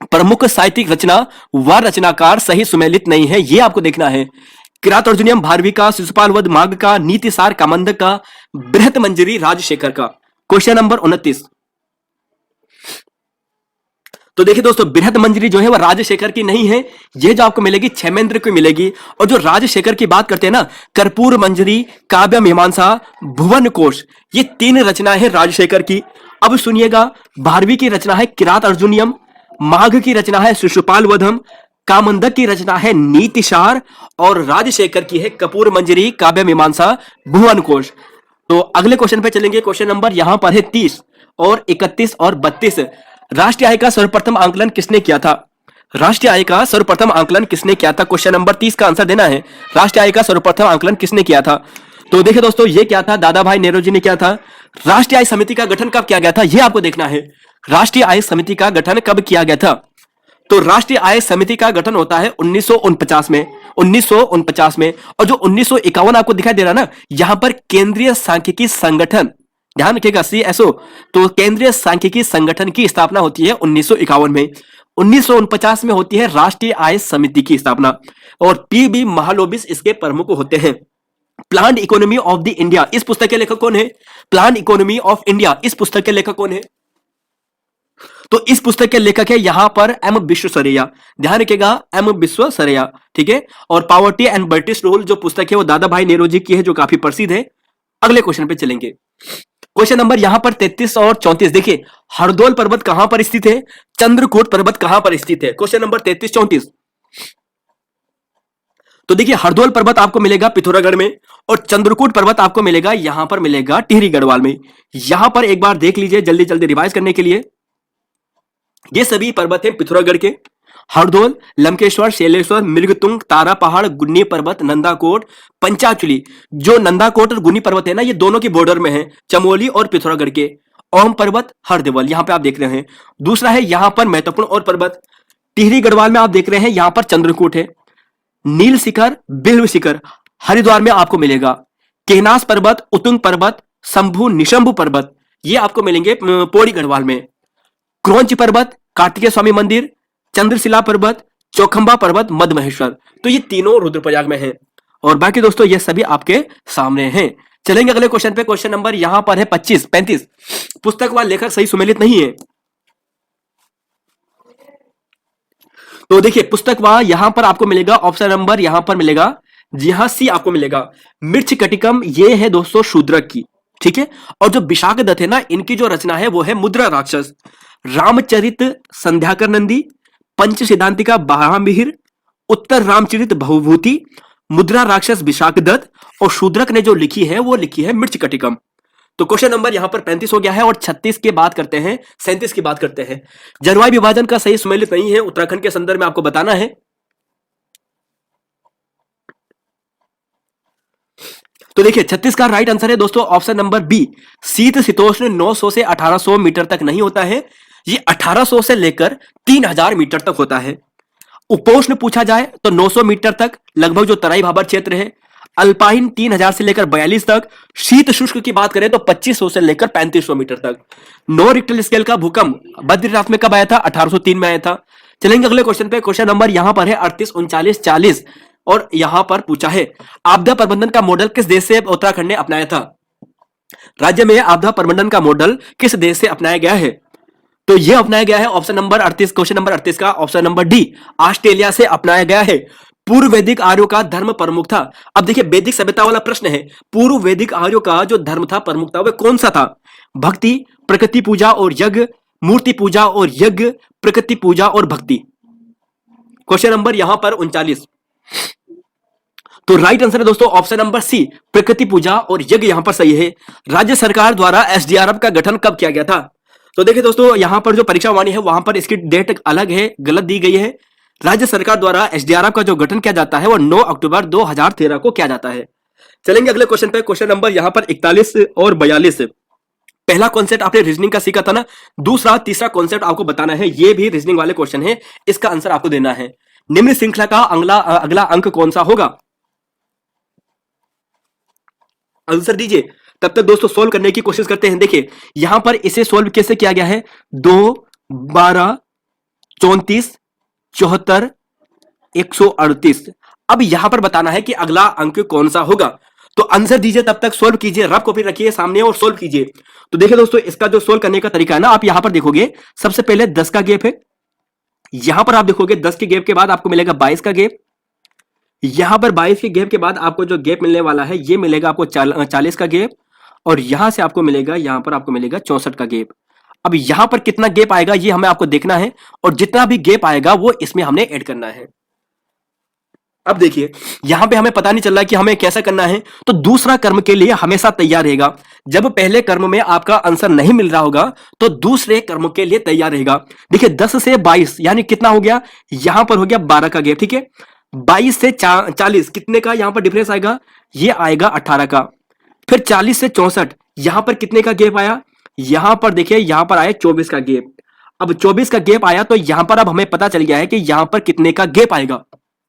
प्रमुख साहित्यिक रचना व रचनाकार सही सुमेलित नहीं है, यह आपको देखना है। किरात अर्जुनियम भारवी का, शिशुपाल वध माघ का, नीतिसार कामंदक का, बृहत मंजरी राजशेखर का। Question number 29। तो देखिए दोस्तों, बृहत मंजरी जो है वह राजशेखर की नहीं है, यह जो आपको मिलेगी क्षेमेंद्र को मिलेगी। और जो राजशेखर की बात करते हैं ना, कर्पूर मंजरी, काव्य मीमांसा, भुवन कोश, ये 3 रचनाएं हैं राजशेखर की। अब सुनिएगा, भारवी की रचना है किरात अर्जुनियम, माघ की रचना है शिशुपाल वधम, कामंदक की रचना है नीतिशार, और राजशेखर की है कपूर मंजरी, काव्य मीमांसा, भुवन कोश। तो अगले क्वेश्चन पे चलेंगे। क्वेश्चन नंबर यहां पर है 30 और 31 और 32। राष्ट्रीय आय का सर्वप्रथम आंकलन किसने किया था? राष्ट्रीय आय का सर्वप्रथम आंकलन किसने किया था? क्वेश्चन नंबर 30 का आंसर देना है। राष्ट्रीय आय का सर्वप्रथम आंकलन किसने किया था? तो देखिए दोस्तों, ये क्या था, दादा भाई नेहरू जी ने किया था। राष्ट्रीय आय समिति का गठन कब किया गया था, यह आपको देखना है। राष्ट्रीय आय समिति का गठन कब किया गया था? तो राष्ट्रीय आय समिति का गठन होता है 1949 में, 1949 में। और जो 1951 आपको दिखाई दे रहा ना, यहां पर केंद्रीय सांख्यिकी संगठन, ध्यान रखिएगा CSO, तो केंद्रीय सांख्यिकी संगठन की स्थापना होती है 1951 में। 1949 में होती है राष्ट्रीय आय समिति की स्थापना, और PB महालोबिस इसके प्रमुख होते हैं। Planned economy of the India, इस पुस्तक के लेखक कौन है? प्लान्ड इकोनॉमी ऑफ इंडिया, इस पुस्तक के लेखक कौन है? तो इस पुस्तक के लेखक है यहां पर M विश्वेश्वरैया, ध्यान रखिएगा M विश्वेश्वरैया, ठीक है। और पॉवर्टी एंड ब्रिटिश रूल जो पुस्तक है वो दादा भाई नेहरू जी की है, जो काफी प्रसिद्ध है। अगले क्वेश्चन पे चलेंगे। क्वेश्चन नंबर यहां पर 33 और 34। देखिए हरदोल पर्वत कहां पर स्थित है, चंद्रकूट पर्वत कहां पर स्थित है? Question number 33 34। तो देखिए हरदोल पर्वत आपको मिलेगा पिथौरागढ़ में, और चंद्रकूट पर्वत आपको मिलेगा यहां पर मिलेगा टिहरी गढ़वाल में। यहां पर एक बार देख लीजिए जल्दी जल्दी रिवाइज करने के लिए, ये सभी पर्वत हैं पिथौरागढ़ के। हरदोल, लंकेश्वर, शैलेश्वर, मृगतुंग, तारा पहाड़, गुन्नी पर्वत, नंदाकोट, पंचाचुली। जो नंदाकोट और गुन्नी पर्वत है ना, ये दोनों की बॉर्डर में है, चमोली और पिथौरागढ़ के। ओम पर्वत, हरदेवल, यहां पे आप देख रहे हैं। दूसरा है यहां पर महत्वपूर्ण और पर्वत, टिहरी गढ़वाल में आप देख रहे हैं, यहां पर चंद्रकूट है। नील शिखर, बिल्व शिखर हरिद्वार में आपको मिलेगा। केहनास पर्वत, उतुंग पर्वत, शंभु निशंभु पर्वत ये आपको मिलेंगे पौड़ी गढ़वाल में। क्रोंच पर्वत, कार्तिकेय स्वामी मंदिर, चंद्रशिला पर्वत, चौखंबा पर्वत, मद महेश्वर। तो ये तीनों रुद्रप्रयाग में हैं और बाकी दोस्तों ये सभी आपके सामने हैं। चलेंगे अगले क्वेश्चन पे। क्वेश्चन नंबर यहां पर है 35। पुस्तक व लेखक सही सुमेलित नहीं है। तो देखिए पुस्तक व यहां पर आपको मिलेगा ऑप्शन नंबर यहां पर मिलेगा, जी हां सी आपको मिलेगा। मिर्च कटिकम ये है दोस्तों शूद्रक की, ठीक है। और जो विशाखदत्त है ना, इनकी जो रचना है वो है मुद्रा राक्षस। रामचरित संध्याकर नंदी, पंच सिद्धांतिका बारामिहिर, उत्तर रामचरित बहुभूति, मुद्रा राक्षस विशाखदत्त और शूद्रक ने जो लिखी है वो लिखी है मिर्च कटिकम। तो क्वेश्चन नंबर यहां पर 35 हो गया है और 36 की बात करते हैं, 37 की बात करते हैं। जलवायु विभाजन का सही सुमेलित नहीं है उत्तराखंड के संदर्भ में आपको बताना है। तो देखिए 36 का राइट आंसर है दोस्तों ऑप्शन नंबर बी। शीत शीतोष्ण 900 से 1800 मीटर तक नहीं होता है, ये 1800 से लेकर 3000 मीटर तक होता है। उपोष्ण पूछा जाए तो 900 मीटर तक लगभग जो तराई भाबर क्षेत्र है। अल्पाइन 3000 से लेकर 42 तक। शीत शुष्क की बात करें तो 2500 से लेकर 3500 मीटर तक। 9 रिक्टर स्केल का भूकंप बद्रीनाथ में कब आया था? 1803 में आया था। चलेंगे अगले क्वेश्चन पे। क्वेश्चन नंबर यहां पर है 38, 39, 40 और यहां पर पूछा है आपदा प्रबंधन का मॉडल किस देश से उत्तराखंड ने अपनाया था? राज्य में आपदा प्रबंधन का मॉडल किस देश से अपनाया गया है? तो यह अपनाया गया है ऑप्शन नंबर 38, क्वेश्चन नंबर 38 का ऑप्शन नंबर डी, ऑस्ट्रेलिया से अपनाया गया है। पूर्व वैदिक आर्यों का धर्म प्रमुख था। अब देखिए वैदिक सभ्यता वाला प्रश्न है, पूर्व वैदिक आर्यों का जो धर्म था प्रमुख था वह कौन सा था? भक्ति, प्रकृति पूजा और यज्ञ, मूर्ति पूजा और यज्ञ, प्रकृति पूजा और भक्ति। क्वेश्चन नंबर यहां पर 39। तो राइट आंसर है दोस्तों ऑप्शन नंबर सी, प्रकृति पूजा और यज्ञ यहां पर सही है। राज्य सरकार द्वारा एसडीआरएफ का गठन कब किया गया था? तो देखिए दोस्तों यहां पर जो परीक्षा वाणी है वहां पर इसकी डेट अलग है, गलत दी गई है। राज्य सरकार द्वारा एसडीआरएफ का जो गठन किया जाता है वो 9 अक्टूबर 2013 को किया जाता है। चलेंगे अगले क्वेश्चन पे। क्वेश्चन नंबर यहां पर 41 और 42। पहला कॉन्सेप्ट आपने रीजनिंग का सीखा था ना, दूसरा तीसरा कॉन्सेप्ट आपको बताना है। ये भी रीजनिंग वाले क्वेश्चन है, इसका आंसर आपको देना है। निम्न श्रृंखला का अगला अंक कौन सा होगा? आंसर दीजिए। तब तक दोस्तों सोल्व करने की कोशिश करते हैं। देखिए यहां पर इसे सोल्व कैसे किया गया है, 2, 12, 34, 74, 138। अब यहां पर बताना है कि अगला अंक कौन सा होगा। तो आंसर दीजिए, तब तक सोल्व कीजिए, रफ कॉपी रखिए सामने और सोल्व कीजिए। तो देखिए दोस्तों इसका जो सोल्व करने का तरीका है ना, आप यहां पर देखोगे सबसे पहले 10 का गैप है, यहां पर आप देखोगे 10 के गैप के बाद आपको मिलेगा 22 का गैप, यहां पर 22 के गैप के बाद आपको जो गैप मिलने वाला है ये मिलेगा आपको 40 का गैप, और यहां से आपको मिलेगा, यहां पर आपको मिलेगा 64 का गैप। अब यहां पर कितना गैप आएगा ये हमें आपको देखना है, और जितना भी गैप आएगा वो इसमें हमने ऐड करना है। अब देखिए यहां पे हमें पता नहीं चल रहा है कि हमें कैसा करना है, तो दूसरा कर्म के लिए हमेशा तैयार रहेगा। जब पहले कर्म में आपका आंसर नहीं मिल रहा होगा तो दूसरे कर्म के लिए तैयार रहेगा। देखिए 10 से 22 यानी कितना हो गया, यहां पर हो गया 12 का गैप, ठीक है। 22 से 40 कितने का यहां पर डिफरेंस आएगा, ये आएगा 18 का। फिर 40 से 64 यहां पर कितने का गैप आया, यहां पर देखिए यहां पर आया 24 का गैप। अब 24 का गैप आया तो यहां पर अब हमें पता चल गया है कि यहां पर कितने का गैप आएगा।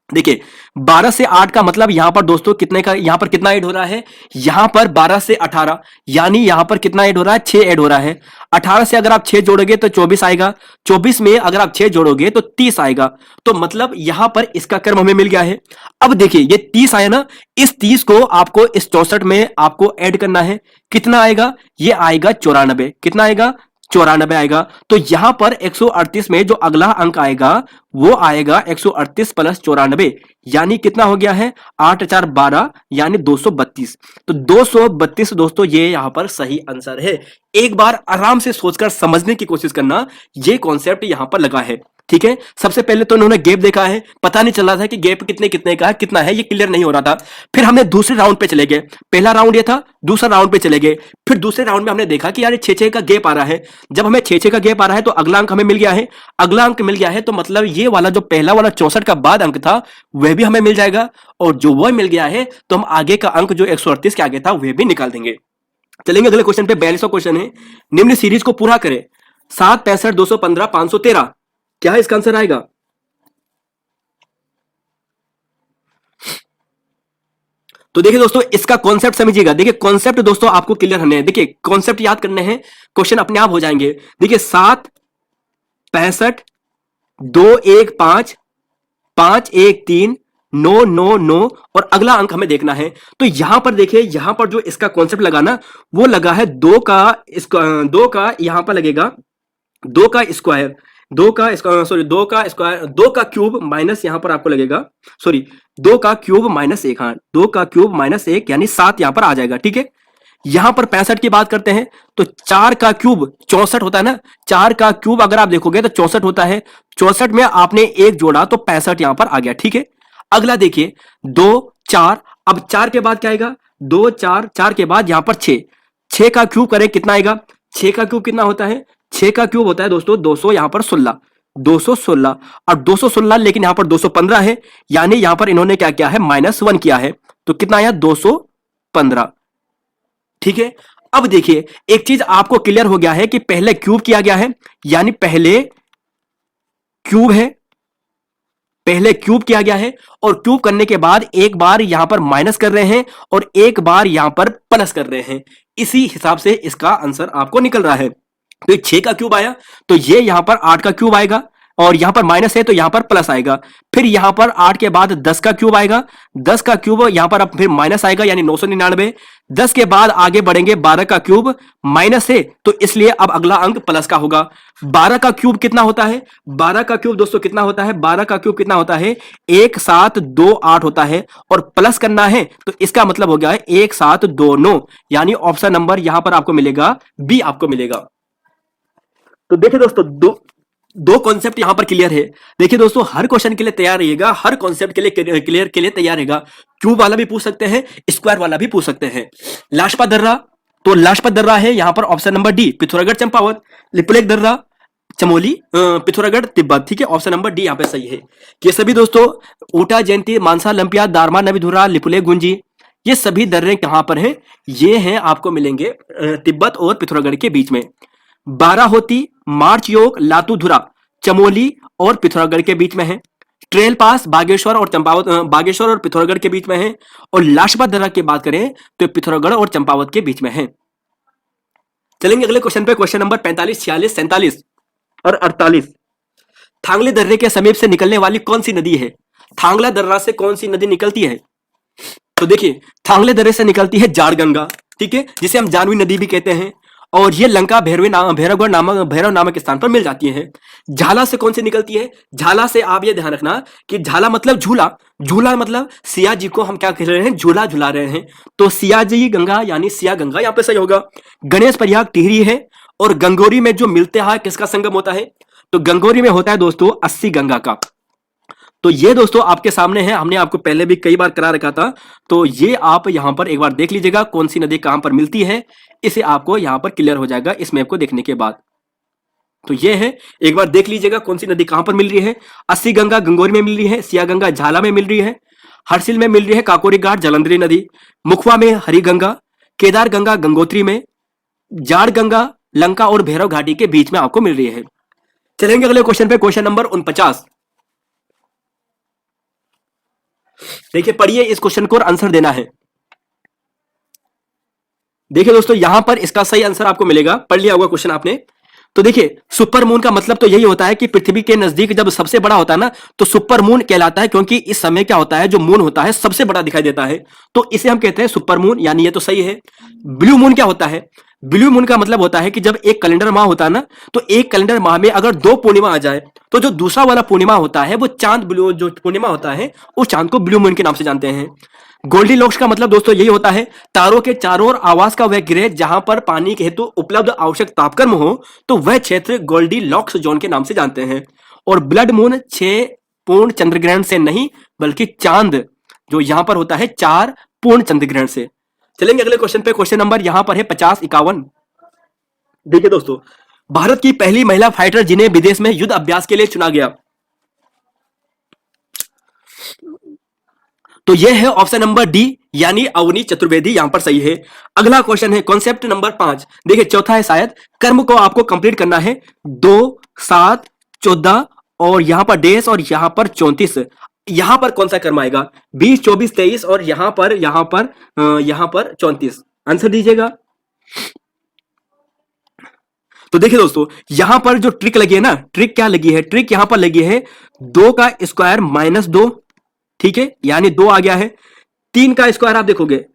देखिए 12 से 8 का मतलब यहां पर दोस्तों कितने का, यहां पर कितना ऐड हो रहा है, यहां पर 12 से 18 यानी यहां पर कितना ऐड हो रहा है, 6 ऐड हो रहा है। 18 से अगर आप 6 जोड़ोगे तो 24 आएगा, 24 में अगर आप 6 जोड़ोगे तो 30 आएगा। तो मतलब यहां पर इसका कर्म हमें मिल गया है। अब देखिए ये 30 आया ना, इस 30 को आपको इस 64 में आपको ऐड करना है। कितना आएगा, ये आएगा 94। कितना आएगा, 94 आएगा। तो यहां पर 138 में जो अगला अंक आएगा वो आएगा 138 प्लस 94 यानी कितना हो गया है, 8 4 12 यानी 232। तो 232 दोस्तों ये यहां पर सही आंसर है। एक बार आराम से सोचकर समझने की कोशिश करना, ये कॉन्सेप्ट यहां पर लगा है, ठीक है। सबसे पहले तो उन्होंने गैप देखा है, पता नहीं चल रहा था कि गैप कितने कितने का है, कितना है, ये क्लियर नहीं हो रहा था। फिर हमने दूसरे राउंड पे चले गए, पहला राउंड ये था, दूसरा राउंड पे चले गए। फिर दूसरे राउंड में हमने देखा कि यार 6-6 का गैप आ रहा है। जब हमें 6-6 का गैप आ रहा है तो अगला अंक हमें मिल गया है, अगला अंक मिल गया है तो मतलब ये वाला जो पहला वाला 64 का बाद अंक था वह भी हमें मिल जाएगा, और जो वह मिल गया है तो हम आगे का अंक जो 138 के आगे था वह भी निकाल देंगे। चलेंगे अगले क्वेश्चन पे। 42वां क्वेश्चन है, निम्न सीरीज को पूरा करें 7, 65, 215, 513, क्या है इसका आंसर आएगा? तो देखिए दोस्तों, इसका कॉन्सेप्ट समझिएगा। देखिए कॉन्सेप्ट दोस्तों आपको क्लियर होने हैं। देखिए कॉन्सेप्ट याद करने हैं, क्वेश्चन अपने आप हो जाएंगे। देखिए 7, 65, 2, 1, 5, 5, 1, 3, 9, 9, 9 और अगला अंक हमें देखना है। तो यहां पर देखिए, यहां पर जो इसका कॉन्सेप्ट लगा ना, वो लगा है 2 का यहां पर लगेगा 2 का स्क्वायर, 2 का सॉरी 2 का स्क्वायर, 2 का क्यूब माइनस यहां पर आपको लगेगा, सॉरी 2 का क्यूब माइनस 1, हाँ 2 का क्यूब माइनस 1 यानी 7 यहां पर आ जाएगा। ठीक है, यहां पर 65 की बात करते हैं तो 4 का क्यूब 64 होता है ना, 4 का क्यूब अगर आप देखोगे तो 64 होता है, 64 में आपने एक जोड़ा तो 65 यहां पर आ गया। ठीक है, अगला देखिए 2, 4, अब 4 के बाद क्या आएगा, 2, 4, 4 के बाद यहां पर 6, 6 का क्यूब करें कितना आएगा, 6 का क्यूब कितना होता है, 6 का क्यूब होता है दोस्तों 200, यहां पर 16, 216 और 216, लेकिन यहां पर 215 है, यानी यहां पर इन्होंने क्या किया है, -1 किया है, तो कितना आया 215। ठीक है, अब देखिए एक चीज आपको क्लियर हो गया है कि पहले क्यूब किया गया है, यानी पहले क्यूब है, पहले क्यूब किया गया है, और क्यूब करने के बाद एक बार यहां पर माइनस कर रहे हैं और एक बार यहां पर प्लस कर रहे हैं। इसी हिसाब से इसका आंसर आपको निकल रहा है। तो 6 का क्यूब आया तो ये यहां पर 8 का क्यूब आएगा, और यहां पर माइनस है तो यहां पर प्लस आएगा। फिर यहां पर 8 के बाद 10 का क्यूब आएगा, 10 का क्यूब यहां पर अब फिर माइनस आएगा यानी 999। 10 के बाद आगे बढ़ेंगे, 12 का क्यूब माइनस है तो इसलिए अब अगला अंक प्लस का होगा। 12 का क्यूब कितना होता है, 12 का क्यूब दोस्तों कितना होता है, 12 का क्यूब कितना होता है, 1728 होता है, और प्लस करना है तो इसका मतलब हो गया है 1729, यानी ऑप्शन नंबर यहां पर आपको मिलेगा बी आपको मिलेगा। तो देखिए दोस्तों, दो कॉन्सेप्ट यहां पर क्लियर है। देखिए दोस्तों, हर क्वेश्चन के लिए तैयार रहिएगा, हर कॉन्सेप्ट के लिए क्लियर के लिए तैयार रहेगा। क्यूब वाला भी पूछ सकते हैं, स्क्वायर वाला भी पूछ सकते हैं। लाजपत दर्रा, तो लाजपत दर्रा है यहां पर option number D, Pithoragarh Champawat. Lipulekh दर्रा चमोली पिथौरागढ़ तिब्बत। ठीक है, ऑप्शन नंबर डी यहां पे सही है। ये सभी दोस्तों ऊटा जयंती, मानसा लंपिया, दारमा नवीधुरा, लिपुलेख गुंजी, ये सभी दर्रे कहां पर हैं, ये हैं आपको मिलेंगे तिब्बत और पिथौरागढ़ के बीच में। बाराहोती, मार्च योग, लातूधुरा, चमोली और पिथौरागढ़ के बीच में है। ट्रेल पास बागेश्वर और चंपावत, बागेश्वर और पिथौरागढ़ के बीच में है। और लाजपत दर्रा की बात करें तो पिथौरागढ़ और चंपावत के बीच में है। चलेंगे अगले क्वेश्चन पे, क्वेश्चन नंबर 45, 46, 47 और 48। थांगले दर्रे के समीप से निकलने वाली कौन सी नदी है, थांगला दर्रा से कौन सी नदी निकलती है? तो देखिए थांगले दर्रे से निकलती है जाड़ गंगा, ठीक है, जिसे हम जानवी नदी भी कहते हैं, और ये लंका भैरवगढ़ नामक स्थान पर मिल जाती है। झाला से कौन सी निकलती है, झाला से आप ये ध्यान रखना कि झाला मतलब झूला, झूला मतलब सिया जी को हम क्या कह रहे हैं, झूला झुला रहे हैं, तो सिया जी गंगा यानी सिया गंगा यहाँ पे सही होगा। गणेश प्रयाग टिहरी है, और गंगोरी में जो मिलते हैं किसका संगम होता है, तो गंगोरी में होता है दोस्तों 80 गंगा का। तो ये दोस्तों आपके सामने है, हमने आपको पहले भी कई बार करा रखा था, तो ये आप यहां पर एक बार देख लीजिएगा कौन सी नदी कहां पर मिलती है, इसे आपको यहां पर क्लियर हो जाएगा इस मैप को देखने के बाद। तो ये है, एक बार देख लीजिएगा कौन सी नदी कहां पर मिल रही है। 80 गंगा गंगोरी में मिल रही है, सिया गंगा झाला में मिल रही है, हरसिल में मिल रही है काकोरी घाट जलंधरी नदी, मुखवा में हरी गंगा, केदार गंगा गंगोत्री में, जाड़ गंगा लंका और भैरव घाटी के बीच में आपको मिल रही है। चलेंगे अगले क्वेश्चन पे, क्वेश्चन नंबर 49। देखिए पढ़िए इस क्वेश्चन को और आंसर देना है। देखिए दोस्तों यहां पर इसका सही आंसर आपको मिलेगा, पढ़ लिया होगा क्वेश्चन आपने। तो देखिए सुपर मून का मतलब तो यही होता है कि पृथ्वी के नजदीक जब सबसे बड़ा होता है ना तो सुपर मून कहलाता है, क्योंकि इस समय क्या होता है जो मून होता है सबसे बड़ा दिखाई देता है, तो इसे हम कहते हैं सुपर मून, यानी ये तो सही है। ब्लू मून क्या होता है, ब्लू मून का मतलब होता है कि जब एक कैलेंडर माह होता है ना, तो एक कैलेंडर माह में अगर 2 पूर्णिमा आ जाए तो जो दूसरा वाला पूर्णिमा होता है वो चांद, ब्लू जो पूर्णिमा होता है उस चांद को ब्लू मून के नाम से जानते हैं। गोल्डी लॉक्स का मतलब दोस्तों यही होता है, तारों के चारों ओर आवास का वह ग्रह जहां पर पानी के हेतु उपलब्ध आवश्यक तापक्रम हो, तो वह क्षेत्र गोल्डी लॉक्स जोन के नाम से जानते हैं। और ब्लड मून 6 पूर्ण चंद्रग्रहण से नहीं बल्कि चांद जो यहां पर होता है 4 पूर्ण चंद्रग्रहण से। चलेंगे अगले क्वेश्चन पे, क्वेश्चन नंबर यहां पर है 50, 51। देखिए दोस्तों, भारत की पहली महिला फाइटर जिन्हें विदेश में युद्ध अभ्यास के लिए चुना गया, तो यह है ऑप्शन नंबर डी, यानी अवनी चतुर्वेदी यहां पर सही है। अगला क्वेश्चन है कॉन्सेप्ट नंबर 5। देखिए चौथा है शायद, कर्म को आपको कंप्लीट करना है 2, 7, 14 और यहां पर डेस और यहां पर 34। यहां पर कौन सा कर्म आएगा? 20, 24, 23 और यहां पर 34। आंसर दीजिएगा। तो देखिए दोस्तों, यहां पर जो ट्रिक लगी है ना, ट्रिक क्या लगी है? ट्रिक यहां पर लगी है 2 का स्क्वायर -2, ठीक है, यानी 2 आ गया है। 3 का स्क्वायर आप देखोगे,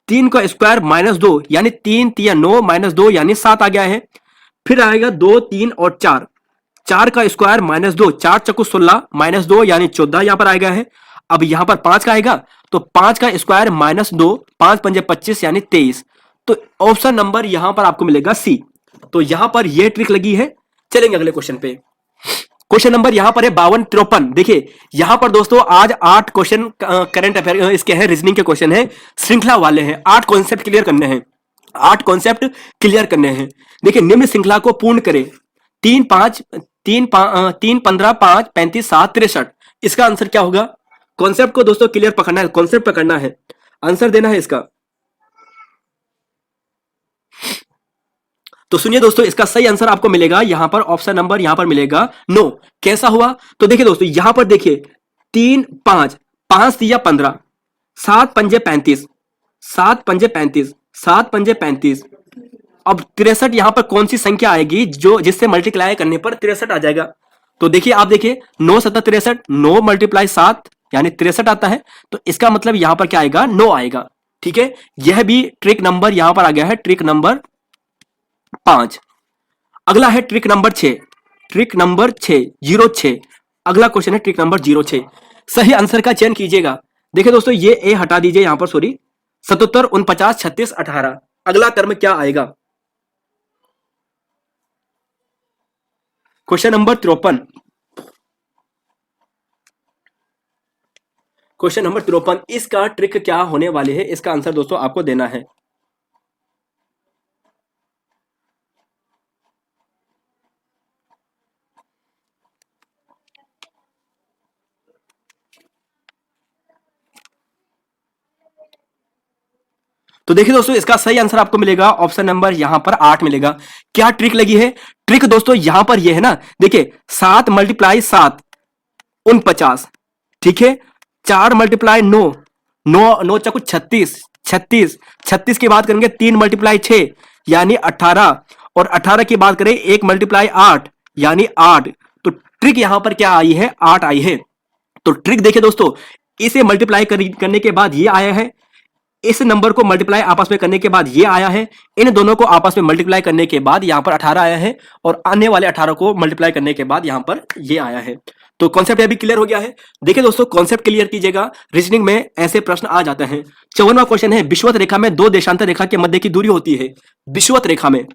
3 का स्क्वायर -2 यानी 3 3 9 -2 यानी 7 आ गया है। फिर आएगा 2, 3 और 4, 4 का स्क्वायर -2, 4 चक्कू 16 -2 यानी 14 यहां पर आ गया है। अब यहां पर 5 का आएगा, तो 5 का स्क्वायर -2, 5 पंजे 25 यानी 23। तो ऑप्शन नंबर यहां पर आपको मिलेगा सी। तो यहां पर यह ट्रिक लगी है। चलेंगे अगले क्वेश्चन पे। क्वेश्चन नंबर यहां पर है 52-53। देखिए यहां पर दोस्तों आज 8 क्वेश्चन करंट अफेयर इसके हैं, रीजनिंग के क्वेश्चन है, श्रृंखला वाले हैं। 8 कॉन्सेप्ट क्लियर करने हैं, 8 कॉन्सेप्ट क्लियर करने हैं। देखिए निम्न श्रृंखला को पूर्ण करें। 3 5 3 15 5 35 7 63। इसका आंसर क्या होगा? कॉन्सेप्ट को दोस्तों क्लियर पकड़ना है, कॉन्सेप्ट पकड़ना है, आंसर देना है इसका। तो सुनिए दोस्तों, इसका सही आंसर आपको मिलेगा यहां पर, ऑप्शन नंबर यहां पर मिलेगा नो। कैसा हुआ? तो देखिए दोस्तों, यहां पर देखिए 3 5, 5 3 15, 7 पंजे 35, 7 पंजे 35, 7 पंजे 35। अब 63 यहां पर कौन सी संख्या आएगी जो जिससे मल्टीप्लाई करने पर 63 आ जाएगा? तो देखिए आप देखिए 9 7 63, 9 मल्टीप्लाई 7 यानी 63 आता है। तो इसका मतलब यहां पर क्या आएगा? 9 आएगा। ठीक है, यह भी ट्रिक नंबर यहां पर आ गया है, ट्रिक नंबर 5। अगला है ट्रिक नंबर 6, ट्रिक नंबर 6 06। अगला क्वेश्चन है ट्रिक नंबर 06। सही आंसर का चयन कीजिएगा। देखिए दोस्तों, ये ए हटा दीजिए यहां पर, सॉरी, 77 49 36 18। अगला कर्म क्या आएगा? Question number 53। क्वेश्चन नंबर 53, इसका ट्रिक क्या होने वाले है? इसका आंसर दोस्तों आपको देना है। तो देखिए दोस्तों, इसका सही आंसर आपको मिलेगा ऑप्शन नंबर यहां पर 8 मिलेगा। क्या ट्रिक लगी है? ट्रिक दोस्तों यहां पर यह है ना, देखिए 7 मल्टीप्लाई 7 49, ठीक है, 4 मल्टीप्लाई 9 9 9 चौको 36 36 36 की बात करेंगे 3 मल्टीप्लाई 6 यानी 18 और 18 की बात करें 1 मल्टीप्लाई 8 यानी 8। तो ट्रिक यहां पर क्या आई है? 8 आई है। तो ट्रिक देखिए दोस्तों, इसे मल्टीप्लाई करने के बाद ये आया है, इस नंबर को मल्टीप्लाई आपस में करने के बाद ये आया है, इन दोनों को आपस में मल्टीप्लाई करने के बाद यहां पर 18 आया है और आने वाले 18 को मल्टीप्लाई करने के बाद यहां पर ये आया है। तो कॉन्सेप्ट अभी क्लियर हो गया है। देखिए दोस्तों, कॉन्सेप्ट क्लियर कीजिएगा, रीजनिंग में ऐसे प्रश्न आ जाते हैं। 54वां क्वेश्चन है, विषुवत रेखा में 2 देशांतर रेखा के मध्य की दूरी होती है। विषुवत रेखा में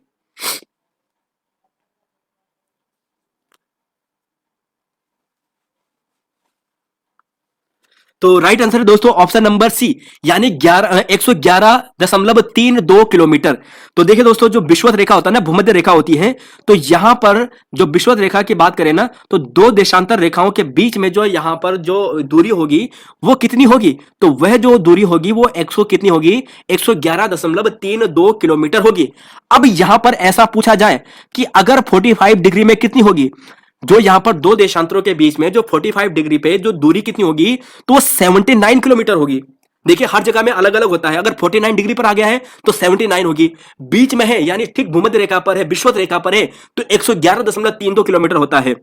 तो राइट आंसर है दोस्तों ऑप्शन नंबर सी, यानी 111.32 किलोमीटर। तो देखिए दोस्तों, जो विषुवत रेखा होता है ना, भूमध्य रेखा होती है, तो यहां पर जो विषुवत रेखा की बात करें ना, तो 2 देशांतर रेखाओं के बीच में जो यहां पर जो दूरी होगी वो कितनी होगी? तो वह जो दूरी होगी वो 100 कितनी होगी? 111.32 किलोमीटर होगी। अब यहां पर ऐसा पूछा जाए कि अगर 45 डिग्री में कितनी होगी, जो यहां पर 2 देशांतरों के बीच में जो 45 डिग्री पे जो दूरी कितनी होगी, तो वो 79 किलोमीटर होगी। देखिए हर जगह में अलग अलग होता है, अगर 49 डिग्री पर आ गया है तो 79 होगी, बीच में है यानी ठीक भूमध्य रेखा पर है, विषुवत रेखा पर है, तो 111.32 किलोमीटर होता है।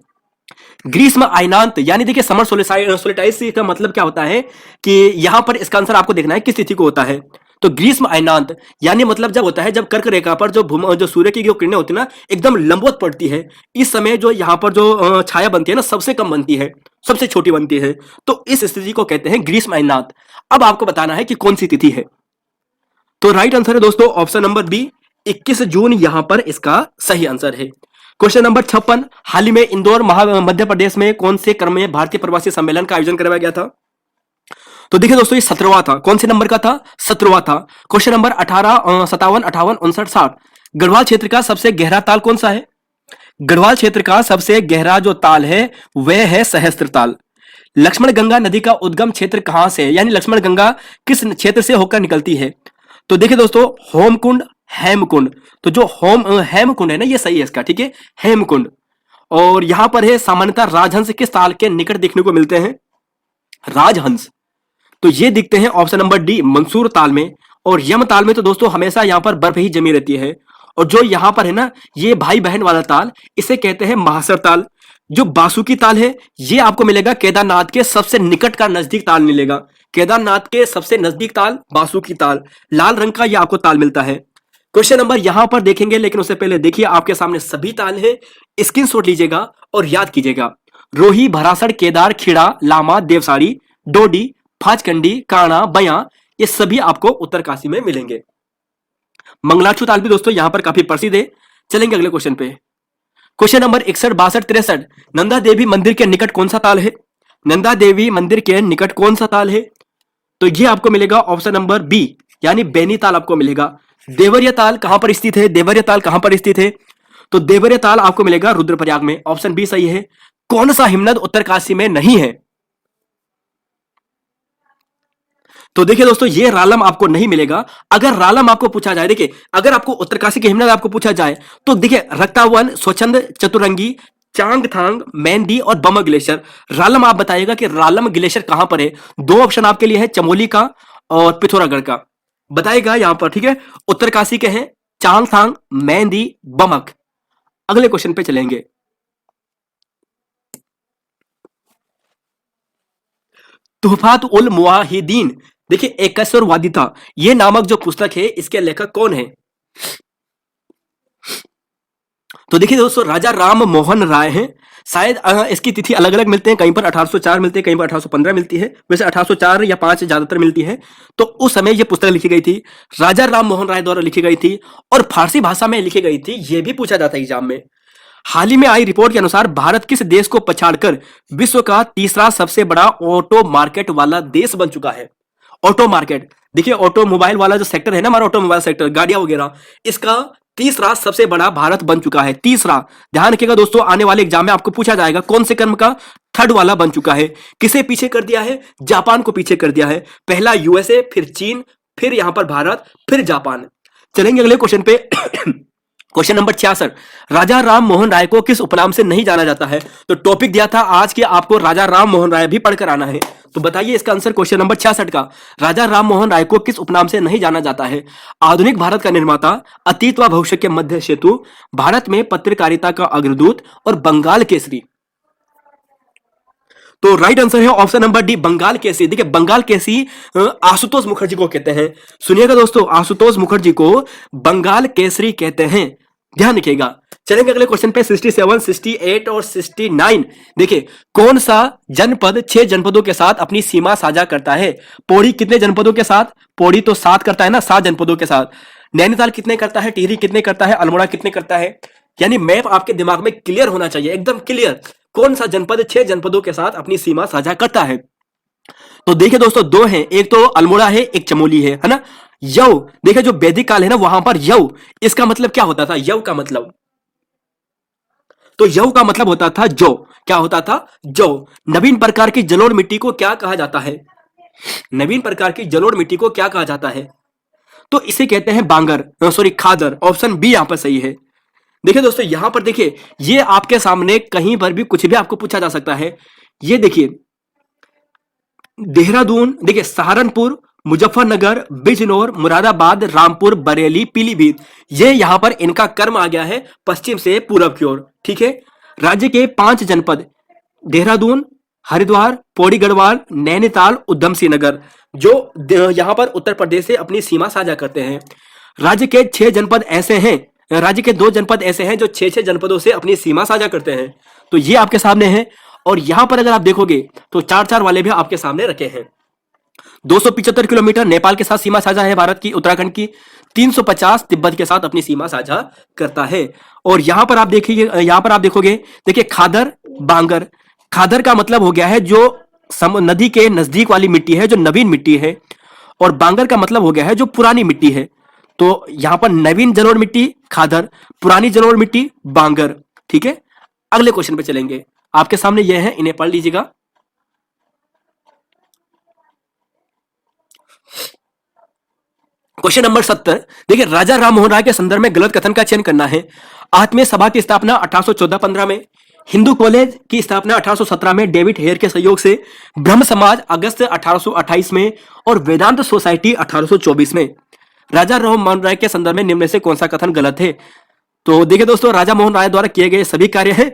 ग्रीष्म अयनांत यानी देखिए समर सोलिटाइज का मतलब क्या होता है कि यहां पर इसका आंसर आपको देखना है किस तिथि को होता है। तो ग्रीष्म अयनांत यानी मतलब जब होता है जब कर्क रेखा पर जो सूर्य की जो किरणें होती है ना एकदम लंबवत पड़ती है, इस समय जो यहां पर जो छाया बनती है ना सबसे कम बनती है, सबसे छोटी बनती है, तो इस स्थिति को कहते हैं ग्रीष्म अयनांत। अब आपको बताना है कि कौन सी तिथि है। तो राइट आंसर है दोस्तों ऑप्शन नंबर बी, 21 जून यहां पर इसका सही आंसर है। क्वेश्चन नंबर 56, हाल ही में इंदौर मध्य प्रदेश में कौन से क्रम में भारतीय प्रवासी सम्मेलन का आयोजन करवाया गया था? तो देखिए दोस्तों, ये 17वां था। कौन से नंबर का था? 17वां था। Question number 18 57 58 59 60। गढ़वाल क्षेत्र का सबसे गहरा ताल कौन सा है? गढ़वाल क्षेत्र का सबसे गहरा जो ताल है वह है सहस्त्र ताल। लक्ष्मण गंगा नदी का उद्गम क्षेत्र कहां से है, यानी लक्ष्मण गंगा किस क्षेत्र से होकर निकलती है? तो देखिए दोस्तों, होमकुंड, हेमकुंड। तो जो हेमकुंड है ना, ये सही है इसका, ठीक है, हेमकुंड। और यहां पर है सामान्यतः राजहंस किस ताल के निकट देखने को मिलते हैं? राजहंस तो ये दिखते हैं ऑप्शन नंबर डी, मंसूर ताल में। और यम ताल में तो दोस्तों हमेशा यहां पर बर्फ ही जमी रहती है। और जो यहां पर है ना, ये भाई बहन वाला ताल, इसे कहते हैं महासर ताल। जो बासुकी ताल है, ये आपको मिलेगा केदारनाथ के सबसे निकट का नजदीक ताल मिलेगा। केदारनाथ के सबसे नजदीक ताल बासुकी ताल, लाल रंग का ये आपको ताल मिलता है। क्वेश्चन नंबर यहां पर देखेंगे, लेकिन उससे पहले देखिए आपके सामने सभी ताल है, स्क्रीनशॉट लीजिएगा और याद कीजिएगा। रोही, भरासड़, केदार, खिड़ा, लामा, देवसारी, डोडी, फाचकंडी, काणा, बया, ये सभी आपको उत्तरकाशी में मिलेंगे। मंगलाचू ताल भी दोस्तों यहां पर काफी प्रसिद्ध है। चलेंगे अगले क्वेश्चन पे। क्वेश्चन नंबर 61, 62, 63, नंदा देवी मंदिर के निकट कौन सा ताल है? नंदा देवी मंदिर के निकट कौन सा ताल है? तो ये आपको मिलेगा ऑप्शन नंबर बी, यानी बेनी ताल आपको मिलेगा। देवरिया ताल कहां पर स्थित है? देवरिया ताल कहां पर स्थित है? तो देवरिया ताल आपको मिलेगा रुद्रप्रयाग में, ऑप्शन बी सही है। कौन सा हिमनद उत्तरकाशी में नहीं है? तो देखिए दोस्तों, ये रालम आपको नहीं मिलेगा। अगर रालम आपको पूछा जाए, देखिए अगर आपको उत्तरकाशी के हिमनद आपको पूछा जाए, तो देखिए रक्तावन, स्वच्छंद, चतुरंगी, चांगथांग, मेंढी और बम ग्लेशियर। रालम आप बताइएगा कि रालम ग्लेशियर कहां पर है। दो ऑप्शन आपके लिए है, चमोली का और पिथौरागढ़ का, बताइएगा यहां पर, ठीक है। उत्तरकाशी के हैं चांगथांग, मेंढी, बमक। अगले क्वेश्चन पे चलेंगे। तुहफात उल मुवाहिदीन, देखिए एकेश्वर वादिता, ये नामक जो पुस्तक है, इसके लेखक कौन है? तो देखिए दोस्तों, राजा राम मोहन राय हैं। शायद इसकी तिथि अलग अलग मिलते हैं, कहीं पर 1804 मिलते हैं, कहीं पर 1815 मिलती है। वैसे 1804 या 5 ज्यादातर मिलती है। तो उस समय ये पुस्तक लिखी गई थी, राजा राम मोहन राय द्वारा लिखी गई थी और फारसी भाषा में लिखी गई थी। ये भी पूछा जाता है एग्जाम में। हाल ही में आई रिपोर्ट के अनुसार भारत किस देश को पछाड़कर विश्व का तीसरा सबसे बड़ा ऑटो मार्केट वाला देश बन चुका है? ऑटो मार्केट, देखिए ऑटोमोबाइल वाला जो सेक्टर है ना, हमारा ऑटोमोबाइल सेक्टर, गाड़ियां वगैरह, इसका तीसरा सबसे बड़ा भारत बन चुका है। तीसरा, ध्यान रखिएगा दोस्तों, आने वाले एग्जाम में आपको पूछा जाएगा कौन से क्रम का, थर्ड वाला बन चुका है। किसे पीछे कर दिया है? जापान को पीछे कर दिया है। पहला यूएसए, फिर चीन, फिर यहां पर भारत, फिर जापान। चलेंगे अगले क्वेश्चन पे। क्वेश्चन नंबर 66, राजा राम मोहन राय को किस उपनाम से नहीं जाना जाता है? तो टॉपिक दिया था आज के आपको राजा राम मोहन राय भी पढ़कर आना है। तो बताइए इसका आंसर क्वेश्चन नंबर 66 का, राजा राम मोहन राय को किस उपनाम से नहीं जाना जाता है? आधुनिक भारत का निर्माता, अतीत व भविष्य के मध्य सेतु, भारत में पत्रकारिता का अग्रदूत और बंगाल केसरी। तो राइट आंसर है option number D, Bengal Kesari. देखिए बंगाल केसरी आशुतोष मुखर्जी को कहते हैं। सुनिएगा दोस्तों, आशुतोष मुखर्जी को बंगाल केसरी कहते हैं, ध्यान रखिएगा। चलेंगे अगले क्वेश्चन पे, 67, 68 और 69। देखिए कौन सा जनपद 6 जनपदों के साथ अपनी सीमा साझा करता है? पौड़ी कितने जनपदों के साथ? पौड़ी तो 7 करता है ना, 7 जनपदों के साथ। नैनीताल कितने करता है? टिहरी कितने करता है? अल्मोड़ा कितने करता है? यानी मैप आपके दिमाग में क्लियर होना चाहिए, एकदम क्लियर। कौन सा जनपद 6 जनपदों के साथ अपनी सीमा साझा करता है? तो देखिए दोस्तों, दो हैं, एक तो अल्मोड़ा है, एक चमोली है ना। यव, देखिए जो वैदिक काल है ना, वहां पर यव, इसका मतलब क्या होता था? यव का मतलब, तो यव का मतलब होता था जौ। क्या होता था? जौ। नवीन प्रकार की जलोढ़ मिट्टी को क्या कहा जाता है? नवीन प्रकार की जलोढ़ मिट्टी को क्या कहा जाता है? तो इसे कहते हैं बांगर, सॉरी खादर। ऑप्शन बी यहां पर सही है। देखिए दोस्तों, यहां पर देखिए, ये आपके सामने कहीं पर भी कुछ भी आपको पूछा जा सकता है। ये देखिए देहरादून, देखिए सहारनपुर, मुजफ्फरनगर, बिजनौर, मुरादाबाद, रामपुर, बरेली, पीलीभीत, ये यहां पर इनका क्रम आ गया है पश्चिम से पूरब की ओर, ठीक है। राज्य के 5 जनपद, देहरादून, हरिद्वार, पौड़ी गढ़वाल, नैनीताल, उधम सिंह नगर, जो यहां पर उत्तर प्रदेश से अपनी सीमा साझा करते हैं। राज्य के 6 जनपद ऐसे हैं, राज्य के 2 जनपद ऐसे हैं जो 6-6 जनपदों से अपनी सीमा साझा करते हैं। तो ये आपके सामने है। और यहां पर अगर आप देखोगे तो 4-4 वाले भी आपके सामने रखे हैं। 275 किलोमीटर नेपाल के साथ सीमा साझा है भारत की, उत्तराखंड की। 350 तिब्बत के साथ अपनी सीमा साझा करता है। और यहां पर आप देखिए, यहां पर आप देखोगे, देखिए खादर, बांगर। खादर का मतलब हो गया है जो नदी के नजदीक वाली मिट्टी है, जो नवीन मिट्टी है। और बांगर का मतलब हो गया है जो पुरानी मिट्टी है। तो यहां पर नवीन जलोढ़ मिट्टी खादर, पुरानी जलोढ़ मिट्टी बांगर, ठीक है। अगले क्वेश्चन पे चलेंगे, आपके सामने यह है, इन्हें पढ़ लीजिएगा। क्वेश्चन नंबर 70, देखिए राजा राम मोहन राय के संदर्भ में गलत कथन का चयन करना है। आत्मीय सभा की स्थापना 1814-15 में, हिंदू कॉलेज की स्थापना 1817 में डेविड हेयर के सहयोग से, ब्रह्म समाज अगस्त 1828 में और वेदांत सोसाइटी 1824 में। राजा राम मोहन राय के संदर्भ में निम्न में से कौन सा कथन गलत है? तो देखिए दोस्तों, राजा मोहन राय द्वारा किए गए सभी कार्य हैं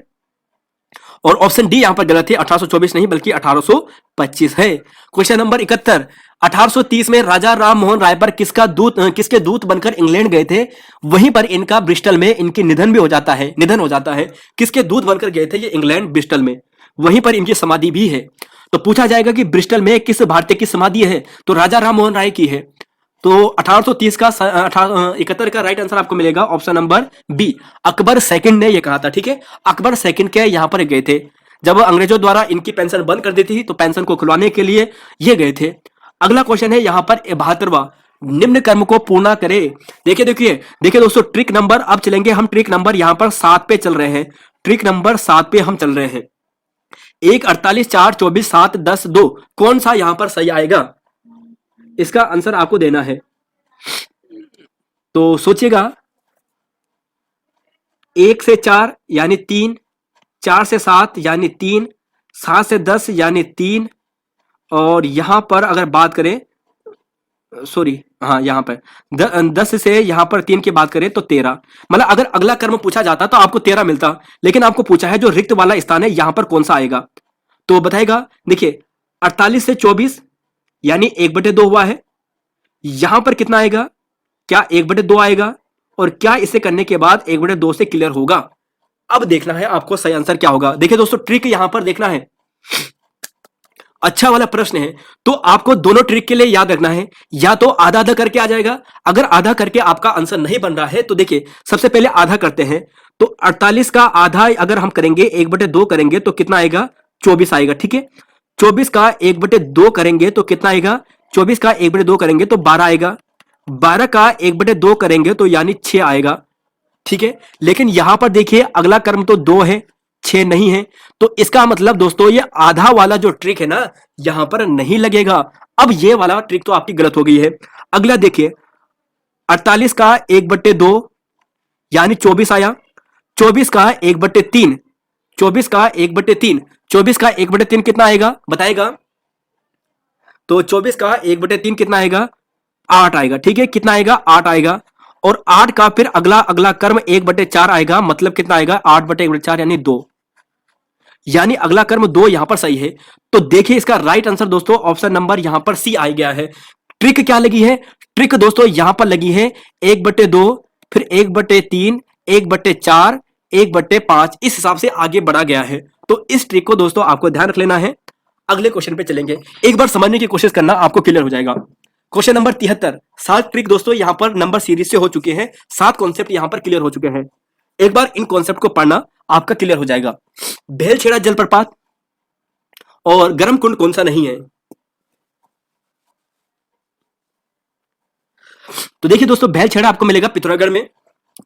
और ऑप्शन डी यहां पर गलत है, 1824 नहीं बल्कि 1825 है। क्वेश्चन नंबर 71, 1830 में राजा राम मोहन राय पर किसके दूत बनकर इंग्लैंड गए थे, वहीं पर इनका ब्रिस्टल में इनकी निधन हो जाता है। किसके दूत बनकर गए थे ये इंग्लैंड, ब्रिस्टल में, वहीं पर इनकी समाधि भी है। तो पूछा जाएगा कि ब्रिस्टल में किस भारतीय की समाधि है, तो राजा राम मोहन राय की है। तो 1830 का 71 का राइट आंसर आपको मिलेगा option number B, Akbar second ने यह कहा था। ठीक है, अकबर सेकंड के यहां पर गए थे जब अंग्रेजों द्वारा इनकी पेंशन बंद कर दी थी, तो पेंशन को खुलवाने के लिए ये गए थे। अगला क्वेश्चन है यहां पर 72वां, निम्न कर्म को पूर्ण करे। देखिए दोस्तों, ट्रिक नंबर अब चलेंगे हम, ट्रिक नंबर यहां पर 7 पे चल रहे हैं। ट्रिक नंबर 7 पे हम चल रहे हैं। 1, 48, 4, 24, 7, 10, 2 कौन सा यहां पर सही आएगा, इसका आंसर आपको देना है। तो सोचिएगा, 1 से 4 यानी 3, 4 से 7 यानी 3, 7 से 10 यानी 3, और यहां पर अगर बात करें, सॉरी हाँ यहां पर 10 से यहां पर 3 की बात करें तो 13। मतलब अगर अगला कर्म पूछा जाता तो आपको 13 मिलता, लेकिन आपको पूछा है जो रिक्त वाला स्थान है यहां पर कौन सा आएगा, तो बताएगा। देखिए 48 से 24 यानी 1/2 हुआ है, यहां पर कितना आएगा, क्या 1/2 आएगा, और क्या इसे करने के बाद 1/2 से क्लियर होगा। अब देखना है आपको सही आंसर क्या होगा। देखिए दोस्तों, ट्रिक यहां पर देखना है, अच्छा वाला प्रश्न है, तो आपको दोनों ट्रिक के लिए याद रखना है, या तो आधा आधा करके आ जाएगा। अगर आधा करके आपका आंसर नहीं बन रहा है तो देखिए सबसे पहले आधा करते हैं। तो 48 का आधा अगर हम करेंगे 1/2 करेंगे तो कितना आएगा, 24 आएगा। ठीक है, 24 का 1/2 करेंगे तो कितना आएगा, 24 का 1/2 करेंगे तो 12 आएगा, 12 का 1/2 करेंगे तो यानी 6 आएगा। ठीक है, लेकिन यहां पर देखिए अगला कर्म तो 2 है, 6 नहीं है, तो इसका मतलब दोस्तों ये आधा वाला जो ट्रिक है ना यहां पर नहीं लगेगा। अब ये वाला ट्रिक तो आपकी गलत हो गई है। अगला देखिए, 48 का 1/2 यानी 24 आया, 24 का 1/3, 24 का 1/3, 24 का 1/3 कितना आएगा बताएगा। तो 24 का 1/3 कितना आएगा, 8 आएगा। ठीक है, कितना आएगा, 8 आएगा, और 8 का फिर अगला कर्म 1/4 आएगा, मतलब कितना आएगा, 8/1/4 यानी 2, यानी अगला कर्म 2 यहां पर सही है। तो देखिए इसका राइट आंसर दोस्तों ऑप्शन नंबर यहां पर सी आ गया है। ट्रिक क्या लगी है, ट्रिक दोस्तों यहां पर लगी है 1/2, फिर 1/3, 1/4, 1/5, इस हिसाब से आगे बढ़ा गया है। तो इस ट्रिक को दोस्तों आपको ध्यान रख लेना है। अगले क्वेश्चन पे चलेंगे, एक बार समझने की कोशिश करना, आपको क्लियर हो जाएगा। क्वेश्चन नंबर 73, 7 ट्रिक दोस्तों यहां पर नंबर सीरीज से हो चुके हैं, 7 कॉन्सेप्ट यहां पर क्लियर हो चुके हैं। एक बार इन कॉन्सेप्ट को पढ़ना, आपका क्लियर हो जाएगा। भेलछेड़ा जलप्रपात और गर्म कुंड कौन सा नहीं है। तो देखिए दोस्तों, भेलछेड़ा आपको मिलेगा पिथौरागढ़ में,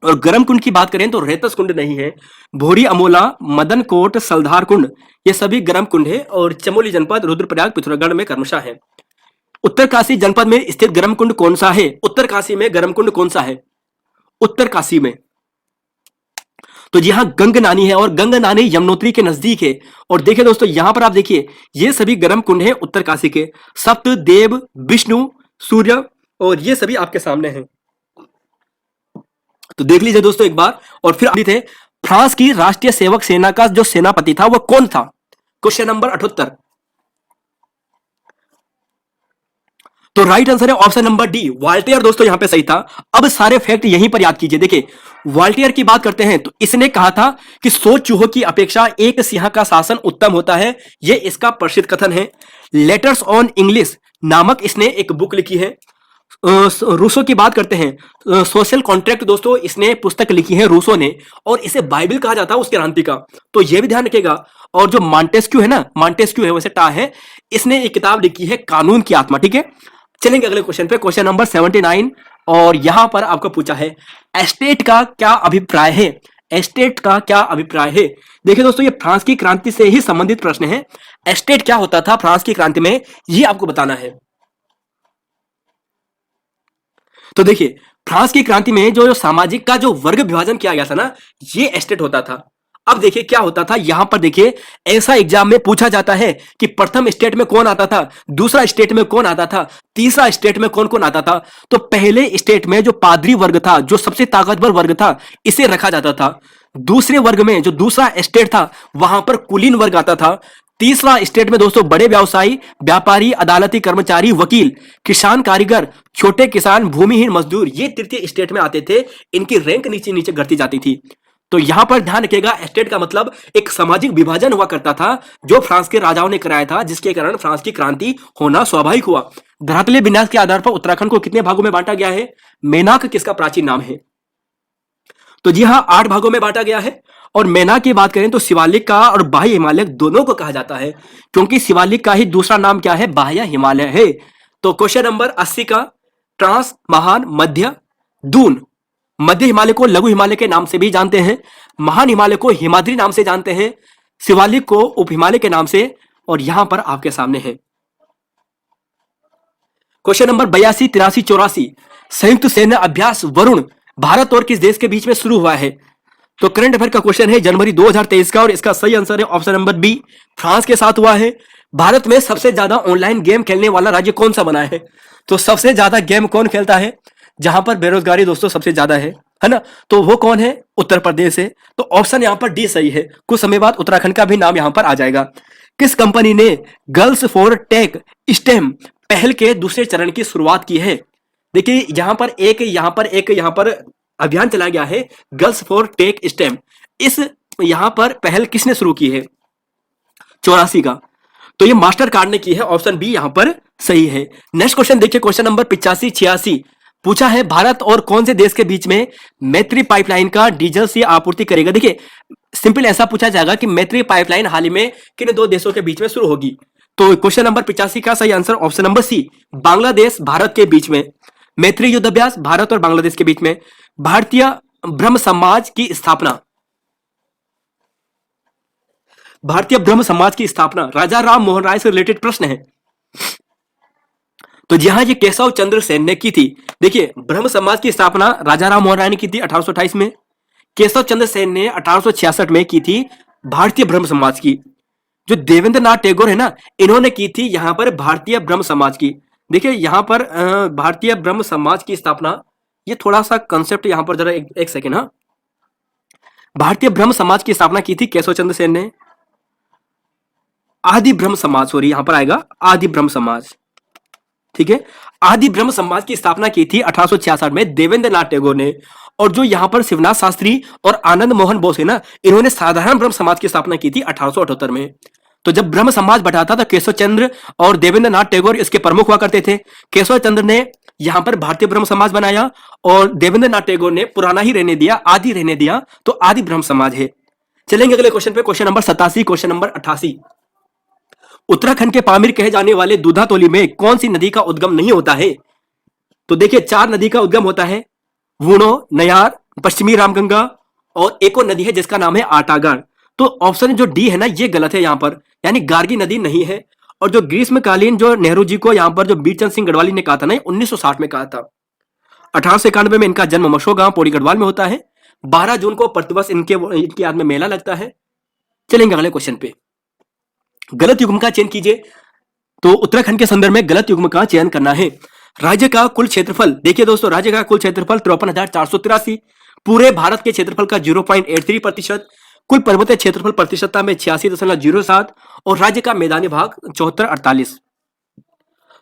और गर्म कुंड की बात करें तो रेतस कुंड नहीं है। भोरी अमोला, मदन कोट, सलधार कुंड ये सभी गर्म कुंड है, और चमोली जनपद, रुद्रप्रयाग, पिथौरागढ़ में क्रमशः है। उत्तरकाशी जनपद में स्थित गर्म कुंड कौन सा है, उत्तरकाशी में गर्म कुंड कौन सा है, उत्तरकाशी में। तो जी हाँ, गंगनानी है, और गंगनानी यमुनोत्री के नजदीक है। और देखिए दोस्तों यहां पर आप देखिए ये सभी गर्म कुंड है उत्तरकाशी के, सप्त, देव, विष्णु, सूर्य, और ये सभी आपके सामने हैं। तो देख लीजिए दोस्तों एक बार। और फिर थे फ्रांस की राष्ट्रीय सेवक सेना का जो सेनापति था वो कौन था, क्वेश्चन नंबर 78। तो राइट आंसर है ऑप्शन नंबर डी, वाल्टेयर दोस्तों यहां पे सही था। अब सारे फैक्ट यहीं पर याद कीजिए। देखिए वाल्टेयर की बात करते हैं तो इसने कहा था कि 100 चूहों की अपेक्षा एक सिंह का शासन उत्तम होता है, यह इसका प्रसिद्ध कथन है। लेटर्स ऑन इंग्लिश नामक इसने एक बुक लिखी है। रूसो की बात करते हैं, सोशल कॉन्ट्रैक्ट दोस्तों इसने पुस्तक लिखी है रूसो ने, और इसे बाइबल कहा जाता है उसके क्रांति का, तो यह भी ध्यान रखिएगा। और जो मॉन्टेस्क्यू है ना, मॉन्टेस्क्यू है वैसे टा है, इसने एक किताब लिखी है कानून की आत्मा। ठीक है, चलेंगे अगले क्वेश्चन पे, क्वेश्चन नंबर 79, और यहां पर आपको पूछा है एस्टेट का क्या अभिप्राय है, एस्टेट का क्या अभिप्राय है। देखिए दोस्तों ये फ्रांस की क्रांति से ही संबंधित प्रश्न है। एस्टेट क्या होता था फ्रांस की क्रांति में, ये आपको बताना है। तो देखिए, फ्रांस की क्रांति में जो सामाजिक का जो वर्ग विभाजन किया गया था ना, ये एस्टेट होता था। अब देखिए क्या होता था यहां पर, देखिए ऐसा एग्जाम में पूछा जाता है कि प्रथम स्टेट में कौन आता था, दूसरा स्टेट में कौन आता था, तीसरा स्टेट में कौन कौन आता था। तो पहले स्टेट में जो पादरी वर्ग था, जो सबसे ताकतवर वर्ग था, इसे रखा जाता था। दूसरे वर्ग में जो दूसरा स्टेट था, वहां पर कुलीन वर्ग आता था। तीसरा स्टेट में दोस्तों बड़े व्यवसायी, व्यापारी, अदालती कर्मचारी, वकील, किसान, कारीगर, छोटे किसान, भूमिहीन मजदूर, ये तृतीय स्टेट में आते थे। इनकी रैंक नीचे नीचे घटती जाती थी। तो यहां पर ध्यान रखिएगा, स्टेट का मतलब एक सामाजिक विभाजन हुआ करता था जो फ्रांस के राजाओं ने कराया था, जिसके कारण फ्रांस की क्रांति होना स्वाभाविक हुआ। धरातलीय विन्यास के आधार पर उत्तराखंड को कितने भागों में बांटा गया है? मेनाक किसका प्राचीन नाम है? तो जी हाँ, 8 भागों में बांटा गया है। और मेना की बात करें तो शिवालिक का और बाह्य हिमालय दोनों को कहा जाता है, क्योंकि शिवालिक का ही दूसरा नाम क्या है? बाह्य हिमालय है। तो क्वेश्चन नंबर 80 का, ट्रांस, महान, मध्य, दून। मध्य हिमालय को लघु हिमालय के नाम से भी जानते हैं, महान हिमालय को हिमाद्री नाम से जानते हैं, शिवालिक को उप हिमालय के नाम से। और यहां पर आपके सामने है क्वेश्चन नंबर 82, 83, 84। संयुक्त सैन्य अभ्यास वरुण भारत और किस देश के बीच में शुरू हुआ है? तो करंट अफेयर का क्वेश्चन है जनवरी 2023 का, और इसका सही आंसर है ऑप्शन नंबर बी, फ्रांस के साथ हुआ है। भारत में सबसे ज्यादा ऑनलाइन गेम खेलने वाला राज्य कौन सा बना है? तो सबसे ज्यादा गेम कौन खेलता है जहां पर बेरोजगारी दोस्तों सबसे ज्यादा है ना? तो वो कौन है? उत्तर प्रदेश है। तो ऑप्शन यहां पर डी सही है। कुछ समय बाद उत्तराखंड का भी नाम यहां पर आ जाएगा। किस कंपनी ने गर्ल्स फॉर टेक स्टेम पहल के दूसरे चरण की शुरुआत की है? देखिए यहां पर अभियान चला गया है, गर्ल्स फॉर टेक स्टेम। इस यहां पर पहल किसने शुरू की है? 84 का। तो ये मास्टर कार्ड ने की है, ऑप्शन बी यहां पर सही है। नेक्स्ट क्वेश्चन देखिए, क्वेश्चन नंबर 85, 86 पूछा है, भारत और कौन से देश के बीच में मैत्री पाइपलाइन का डीजल से आपूर्ति करेगा? देखिए सिंपल ऐसा पूछा जाएगा कि मैत्री पाइपलाइन हाल ही में किन दो देशों के बीच में शुरू होगी? तो क्वेश्चन नंबर 85 का सही answer option number C, Bangladesh Bharat के बीच में। मैत्री युद्धाभ्यास भारत और बांग्लादेश के बीच में। भारतीय ब्रह्म समाज की स्थापना, भारतीय ब्रह्म समाज की स्थापना राजा राम मोहन राय से रिलेटेड प्रश्न है। तो जहां ये केशव चंद्र सेन ने की थी। देखिए ब्रह्म समाज की स्थापना राजा राम मोहन राय ने की थी 1828 में। केशव चंद्र सेन ने 1866 में की थी भारतीय ब्रह्म समाज की। जो देवेंद्र नाथ टैगोर है ना, इन्होंने की थी यहां पर भारतीय ब्रह्म समाज की। देखिए यहां पर भारतीय ब्रह्म समाज की स्थापना, ये थोड़ा सा कंसेप्ट यहां पर जरा एक सेकेंड। हाँ, भारतीय ब्रह्म समाज की स्थापना की थी केशव चंद्र सेन ने। आदि ब्रह्म समाज, सॉरी यहां पर आएगा आदि ब्रह्म समाज, ठीक है। आदि ब्रह्म समाज की स्थापना की थी 1866 में देवेंद्र नाथ टैगोर ने। और जो यहां पर शिवनाथ शास्त्री और आनंद मोहन बोस है ना, इन्होंने साधारण ब्रह्म समाज की स्थापना की थी 1878 में। तो जब ब्रह्म समाज बढ़ा था तो केशव चंद्र और देवेंद्र नाथ टैगोर इसके प्रमुख हुआ करते थे। केशव चंद्र ने यहां पर भारतीय ब्रह्म समाज बनाया और देवेंद्र नाथ टैगोर ने पुराना ही रहने दिया, आदि रहने दिया, तो आदि ब्रह्म समाज है। चलेंगे अगले क्वेश्चन पे, question number 87, question number 88। Uttarakhand के पामीर कहे जाने वाले दूधातोली में कौन सी नदी का उद्गम नहीं होता है? तो देखिए 4 नदी का उद्गम होता है, वुणो, नयार, पश्चिमी रामगंगा और एक और नदी है जिसका नाम है आटागढ़। तो ऑप्शन जो डी है ना, ये गलत है यहां पर, यानी गार्गी नदी नहीं है। और जो ग्रीष्मकालीन जो नेहरू जी को यहां पर जो बीरचंद सिंह गढ़वाली ने कहा था ना, 1960 में कहा था। 1891 में इनका जन्म मशो गांव पौड़ी गढ़वाल में होता है। 12 जून को प्रतिवर्ष इनकी याद में मेला लगता है। चलेंगे अगले क्वेश्चन पे। गलत युग्म का चयन कीजिए। तो उत्तराखंड के संदर्भ में गलत युग्म का चयन करना है। राज्य का कुल क्षेत्रफल, देखिए दोस्तों राज्य का कुल क्षेत्रफल 53,483, पूरे भारत के क्षेत्रफल का 0.83%, कुल पर्वतीय क्षेत्रफल प्रतिशतता में 86.07 और राज्य का मैदानी भाग 74.48।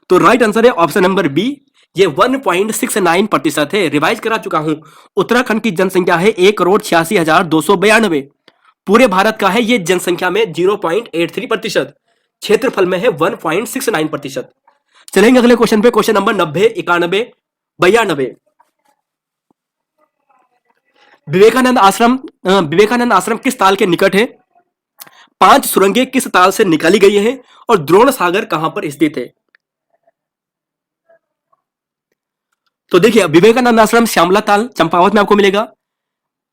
तो राइट आंसर है ऑप्शन नंबर बी, ये 1.69% है। रिवाइज करा चुका हूं। उत्तराखंड की जनसंख्या है 1,86,292, पूरे भारत का है ये जनसंख्या में 0.83%, क्षेत्रफल में है 1.69%। चलेंगे अगले क्वेश्चन पे, क्वेश्चन नंबर 90, 91, 92। विवेकानंद आश्रम किस ताल के निकट है? 5 सुरंगें किस ताल से निकाली गई है? और द्रोण सागर कहां पर स्थित है? तो देखिए विवेकानंद आश्रम श्यामला ताल चंपावत में आपको मिलेगा।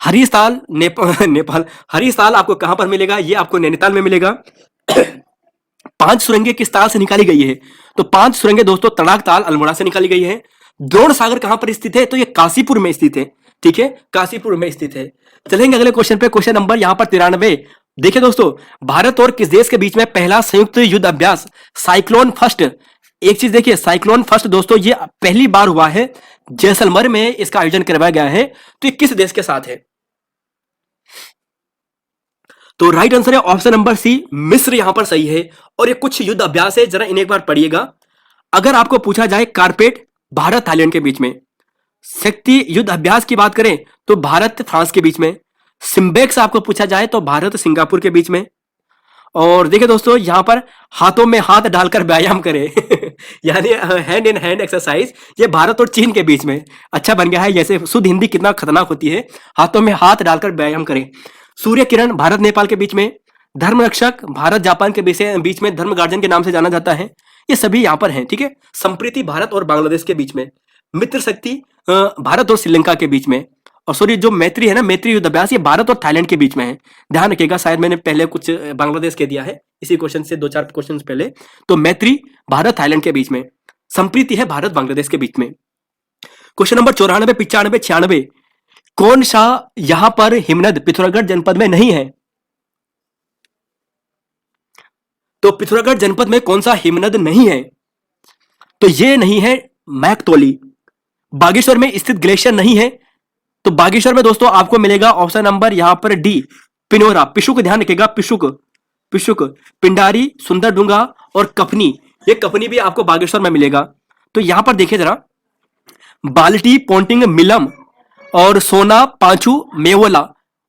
हरीश ताल नेपाल हरीश ताल आपको कहां पर मिलेगा? ये आपको नैनीताल में मिलेगा। 5 सुरंगें किस ताल से निकाली गई है? तो 5 सुरंगें दोस्तों तड़ाक ताल अल्मोड़ा से निकाली गई है। द्रोण सागर कहां पर स्थित है? तो ये काशीपुर में स्थित है। ठीक है, काशीपुर में स्थित है। चलेंगे अगले क्वेश्चन पे, क्वेश्चन नंबर यहां पर 93। देखिए दोस्तों, भारत और किस देश के बीच में पहला संयुक्त युद्ध अभ्यास साइक्लोन फर्स्ट, एक चीज देखिए, साइक्लोन फर्स्ट दोस्तों ये पहली बार हुआ है, जैसलमेर में इसका आयोजन करवाया गया है। तो ये किस देश के साथ है? तो राइट आंसर है ऑप्शन नंबर सी, मिस्र यहां पर सही है। और ये कुछ युद्ध अभ्यास है, जरा इन्हें एक बार पढ़िएगा। अगर आपको पूछा जाए कारपेट भारत थाईलैंड के बीच में, शक्ति युद्ध अभ्यास की बात करें तो भारत फ्रांस के बीच में, सिम्बेक्स आपको पूछा जाए तो भारत सिंगापुर के बीच में। और देखिए दोस्तों, यहां पर हाथों में हाथ डालकर व्यायाम करें यानी हैंड इन हैंड एक्सरसाइज, ये भारत और चीन के बीच में। अच्छा बन गया है, जैसे शुद्ध हिंदी कितना खतरनाक होती है, हाथों में हाथ डालकर व्यायाम करें। सूर्य किरण भारत नेपाल के बीच में, धर्म रक्षक भारत जापान के बीच में धर्म गार्जन के नाम से जाना जाता है। ये सभी यहां पर हैं। ठीक है, संप्रीति भारत और बांग्लादेश के बीच में, मित्र शक्ति भारत और श्रीलंका के बीच में, और सॉरी जो मैत्री है ना, मैत्री युद्ध अभ्यास, ये भारत और थाईलैंड के बीच में है। ध्यान रखिएगा, शायद मैंने पहले कुछ बांग्लादेश के दिया है इसी क्वेश्चन से 2-4 क्वेश्चन पहले। तो मैत्री भारत थाईलैंड के बीच में, संप्रीति है भारत बांग्लादेश के बीच में। क्वेश्चन नंबर 94, 95, 96, कौन सा यहां पर हिमनद पिथौरागढ़ जनपद में नहीं है? तो पिथौरागढ़ जनपद में कौन सा हिमनद नहीं है? तो ये नहीं है मैकतोली। बागेश्वर में स्थित ग्लेशियर नहीं है। तो बागेश्वर में दोस्तों आपको मिलेगा ऑप्शन नंबर यहां पर डी, पिनोरा, पिशुक, ध्यान रखिएगा, पिशुक, पिशुक, पिंडारी, सुंदरडुंगा और कफनी, ये कफनी भी आपको बागेश्वर में मिलेगा। तो यहां पर देखिए जरा, बाल्टी, पोंटिंग, मिलम और सोना, पांचू, मेवोला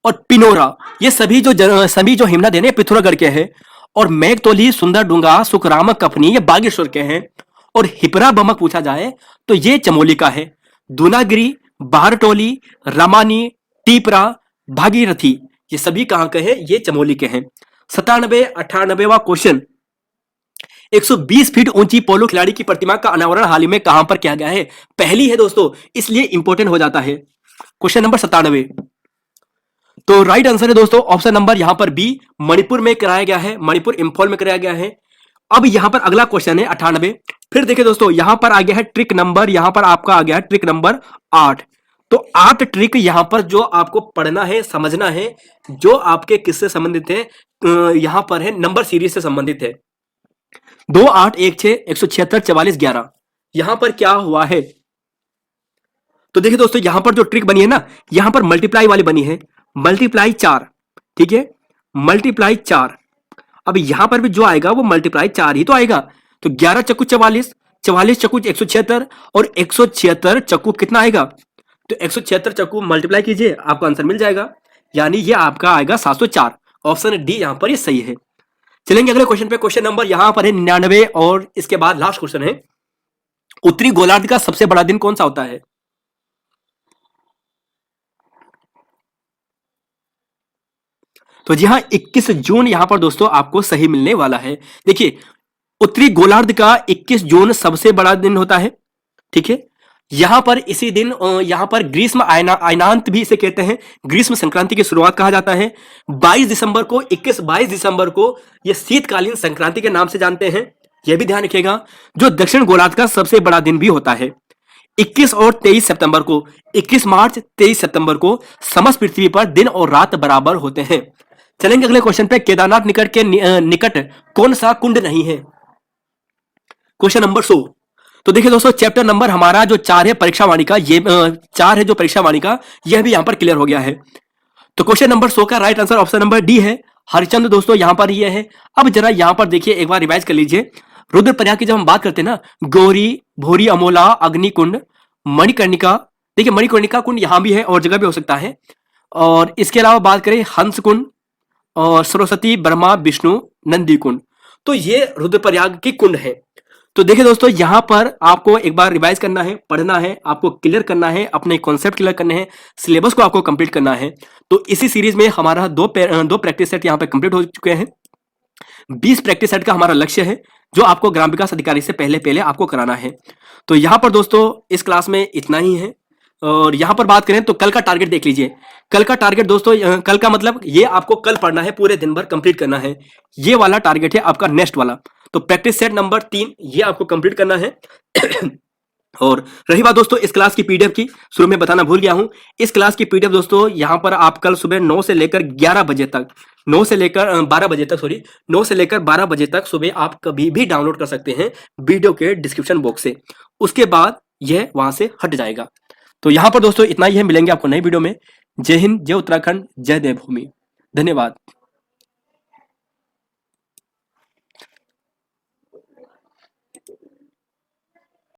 और पिनोरा, ये सभी जो हिमनद है पिथौरागढ़ के हैं। और मेघतोली, सुंदरडुंगा, सुखराम, कफनी ये बागेश्वर के हैं। और हिपरा बमक पूछा जाए तो ये चमोली का है। दूनागिरी, बारटोली, रमानी, टीपरा, भागीरथी, ये सभी कहां के हैं? ये चमोली के हैं। 97, 98वां क्वेश्चन, 120 फीट ऊंची पोलो खिलाड़ी की प्रतिमा का अनावरण हाल ही में कहां पर किया गया है? पहली है दोस्तों, इसलिए इंपॉर्टेंट हो जाता है। क्वेश्चन नंबर 97, तो राइट आंसर है दोस्तों ऑप्शन नंबर यहां पर बी, मणिपुर में कराया गया है, मणिपुर इंफॉल में कराया गया है। अब यहां पर अगला क्वेश्चन है 98। फिर देखिए दोस्तों, यहां पर आ गया है ट्रिक नंबर, यहां पर आपका आ गया है ट्रिक नंबर 8। तो 8 ट्रिक यहां पर जो आपको पढ़ना है, समझना है, जो आपके किससे संबंधित है, यहां पर है नंबर सीरीज से संबंधित है। 2, 8, 1, 6, 176, 44, 11, यहां पर क्या हुआ है? तो देखिए दोस्तों, यहां पर जो ट्रिक बनी है ना, यहां पर मल्टीप्लाई वाली बनी है, मल्टीप्लाई 4। ठीक है, मल्टीप्लाई 4। अब यहां पर भी जो आएगा वो मल्टीप्लाई 4 ही तो आएगा। तो 11 चक्कू 44, 44 चक्कू 176 और 176 चक्कू कितना आएगा? तो 176 चक्कू मल्टीप्लाई कीजिए, आपको आंसर मिल जाएगा, यानी ये आपका आएगा 704। ऑप्शन डी यहां पर ये सही है। चलेंगे अगले क्वेश्चन पे, क्वेश्चन नंबर यहां पर है 99 और इसके बाद लास्ट क्वेश्चन है, उत्तरी गोलार्ध का सबसे बड़ा दिन कौन सा होता है? तो जी हाँ, 21 जून यहां पर दोस्तों आपको सही मिलने वाला है। देखिए, उत्तरी गोलार्ध का 21 जून सबसे बड़ा दिन होता है। ठीक है, यहां पर इसी दिन यहां पर ग्रीष्म अयनांत भी इसे कहते हैं, ग्रीष्म संक्रांति की शुरुआत कहा जाता है। 22 दिसंबर को, 21-22 दिसंबर को यह शीतकालीन संक्रांति के नाम से जानते हैं। यह भी ध्यान रखिएगा, जो दक्षिण गोलार्ध का सबसे बड़ा दिन भी होता है। 21 और 23 सितंबर को, 21 मार्च 23 सितंबर को समस्त पृथ्वी पर दिन और रात बराबर होते हैं। चलेंगे अगले क्वेश्चन पे, केदारनाथ निकट के निकट कौन सा कुंड नहीं है? Question number 100। तो देखिए दोस्तों, चैप्टर नंबर हमारा जो 4 है परीक्षा वाणी का, ये 4 है जो परीक्षा वाणी का, यह भी यहां पर क्लियर हो गया है। तो क्वेश्चन नंबर 100 का right answer option number D है, हरिचंद दोस्तों यहां पर ये है। अब जरा यहां पर देखिए, एक बार रिवाइज कर लीजिए। रुद्रप्रयाग की जब हम बात करते हैं ना, गौरी, भोरी अमोला, अग्निकुंड, मणिकर्णिका, देखिए मणिकर्णिका कुंड यहां भी है और जगह भी हो सकता है। और इसके अलावा बात करें हंस कुंड और सरस्वती, ब्रह्मा, विष्णु, नंदी कुंड, तो ये रुद्रप्रयाग की कुंड है। तो देखिए दोस्तों, यहां पर आपको एक बार रिवाइज करना है, पढ़ना है, आपको क्लियर करना है, अपने कॉन्सेप्ट क्लियर करने हैं, सिलेबस को आपको कंप्लीट करना है। तो इसी सीरीज में हमारा दो प्रैक्टिस सेट यहां पे कंप्लीट हो चुके हैं। 20 प्रैक्टिस सेट का हमारा लक्ष्य है, जो आपको ग्राम विकास अधिकारी से पहले पहले आपको कराना है। तो यहां पर दोस्तों इस क्लास में इतना ही है। और यहां पर बात करें तो कल का टारगेट देख लीजिए। कल का टारगेट दोस्तों, कल का मतलब ये आपको कल पढ़ना है, पूरे दिन भर कंप्लीट करना है। ये वाला टारगेट है आपका नेक्स्ट वाला। तो प्रैक्टिस सेट नंबर 3 ये आपको कंप्लीट करना है। और रही बात दोस्तों इस क्लास की पीडीएफ की, शुरू में बताना भूल गया हूं, इस क्लास की पीडीएफ दोस्तों यहां पर आप कल सुबह 9 से लेकर 11 बजे तक, 9 से लेकर 12 बजे तक, सॉरी 9 से लेकर 12 बजे तक सुबह आप कभी भी डाउनलोड कर सकते हैं वीडियो के डिस्क्रिप्शन बॉक्स से। उसके बाद यह वहां से हट जाएगा। तो यहां पर दोस्तों इतना ही है, मिलेंगे आपको नई वीडियो में। जय हिंद, जय उत्तराखंड, जय देवभूमि। धन्यवाद।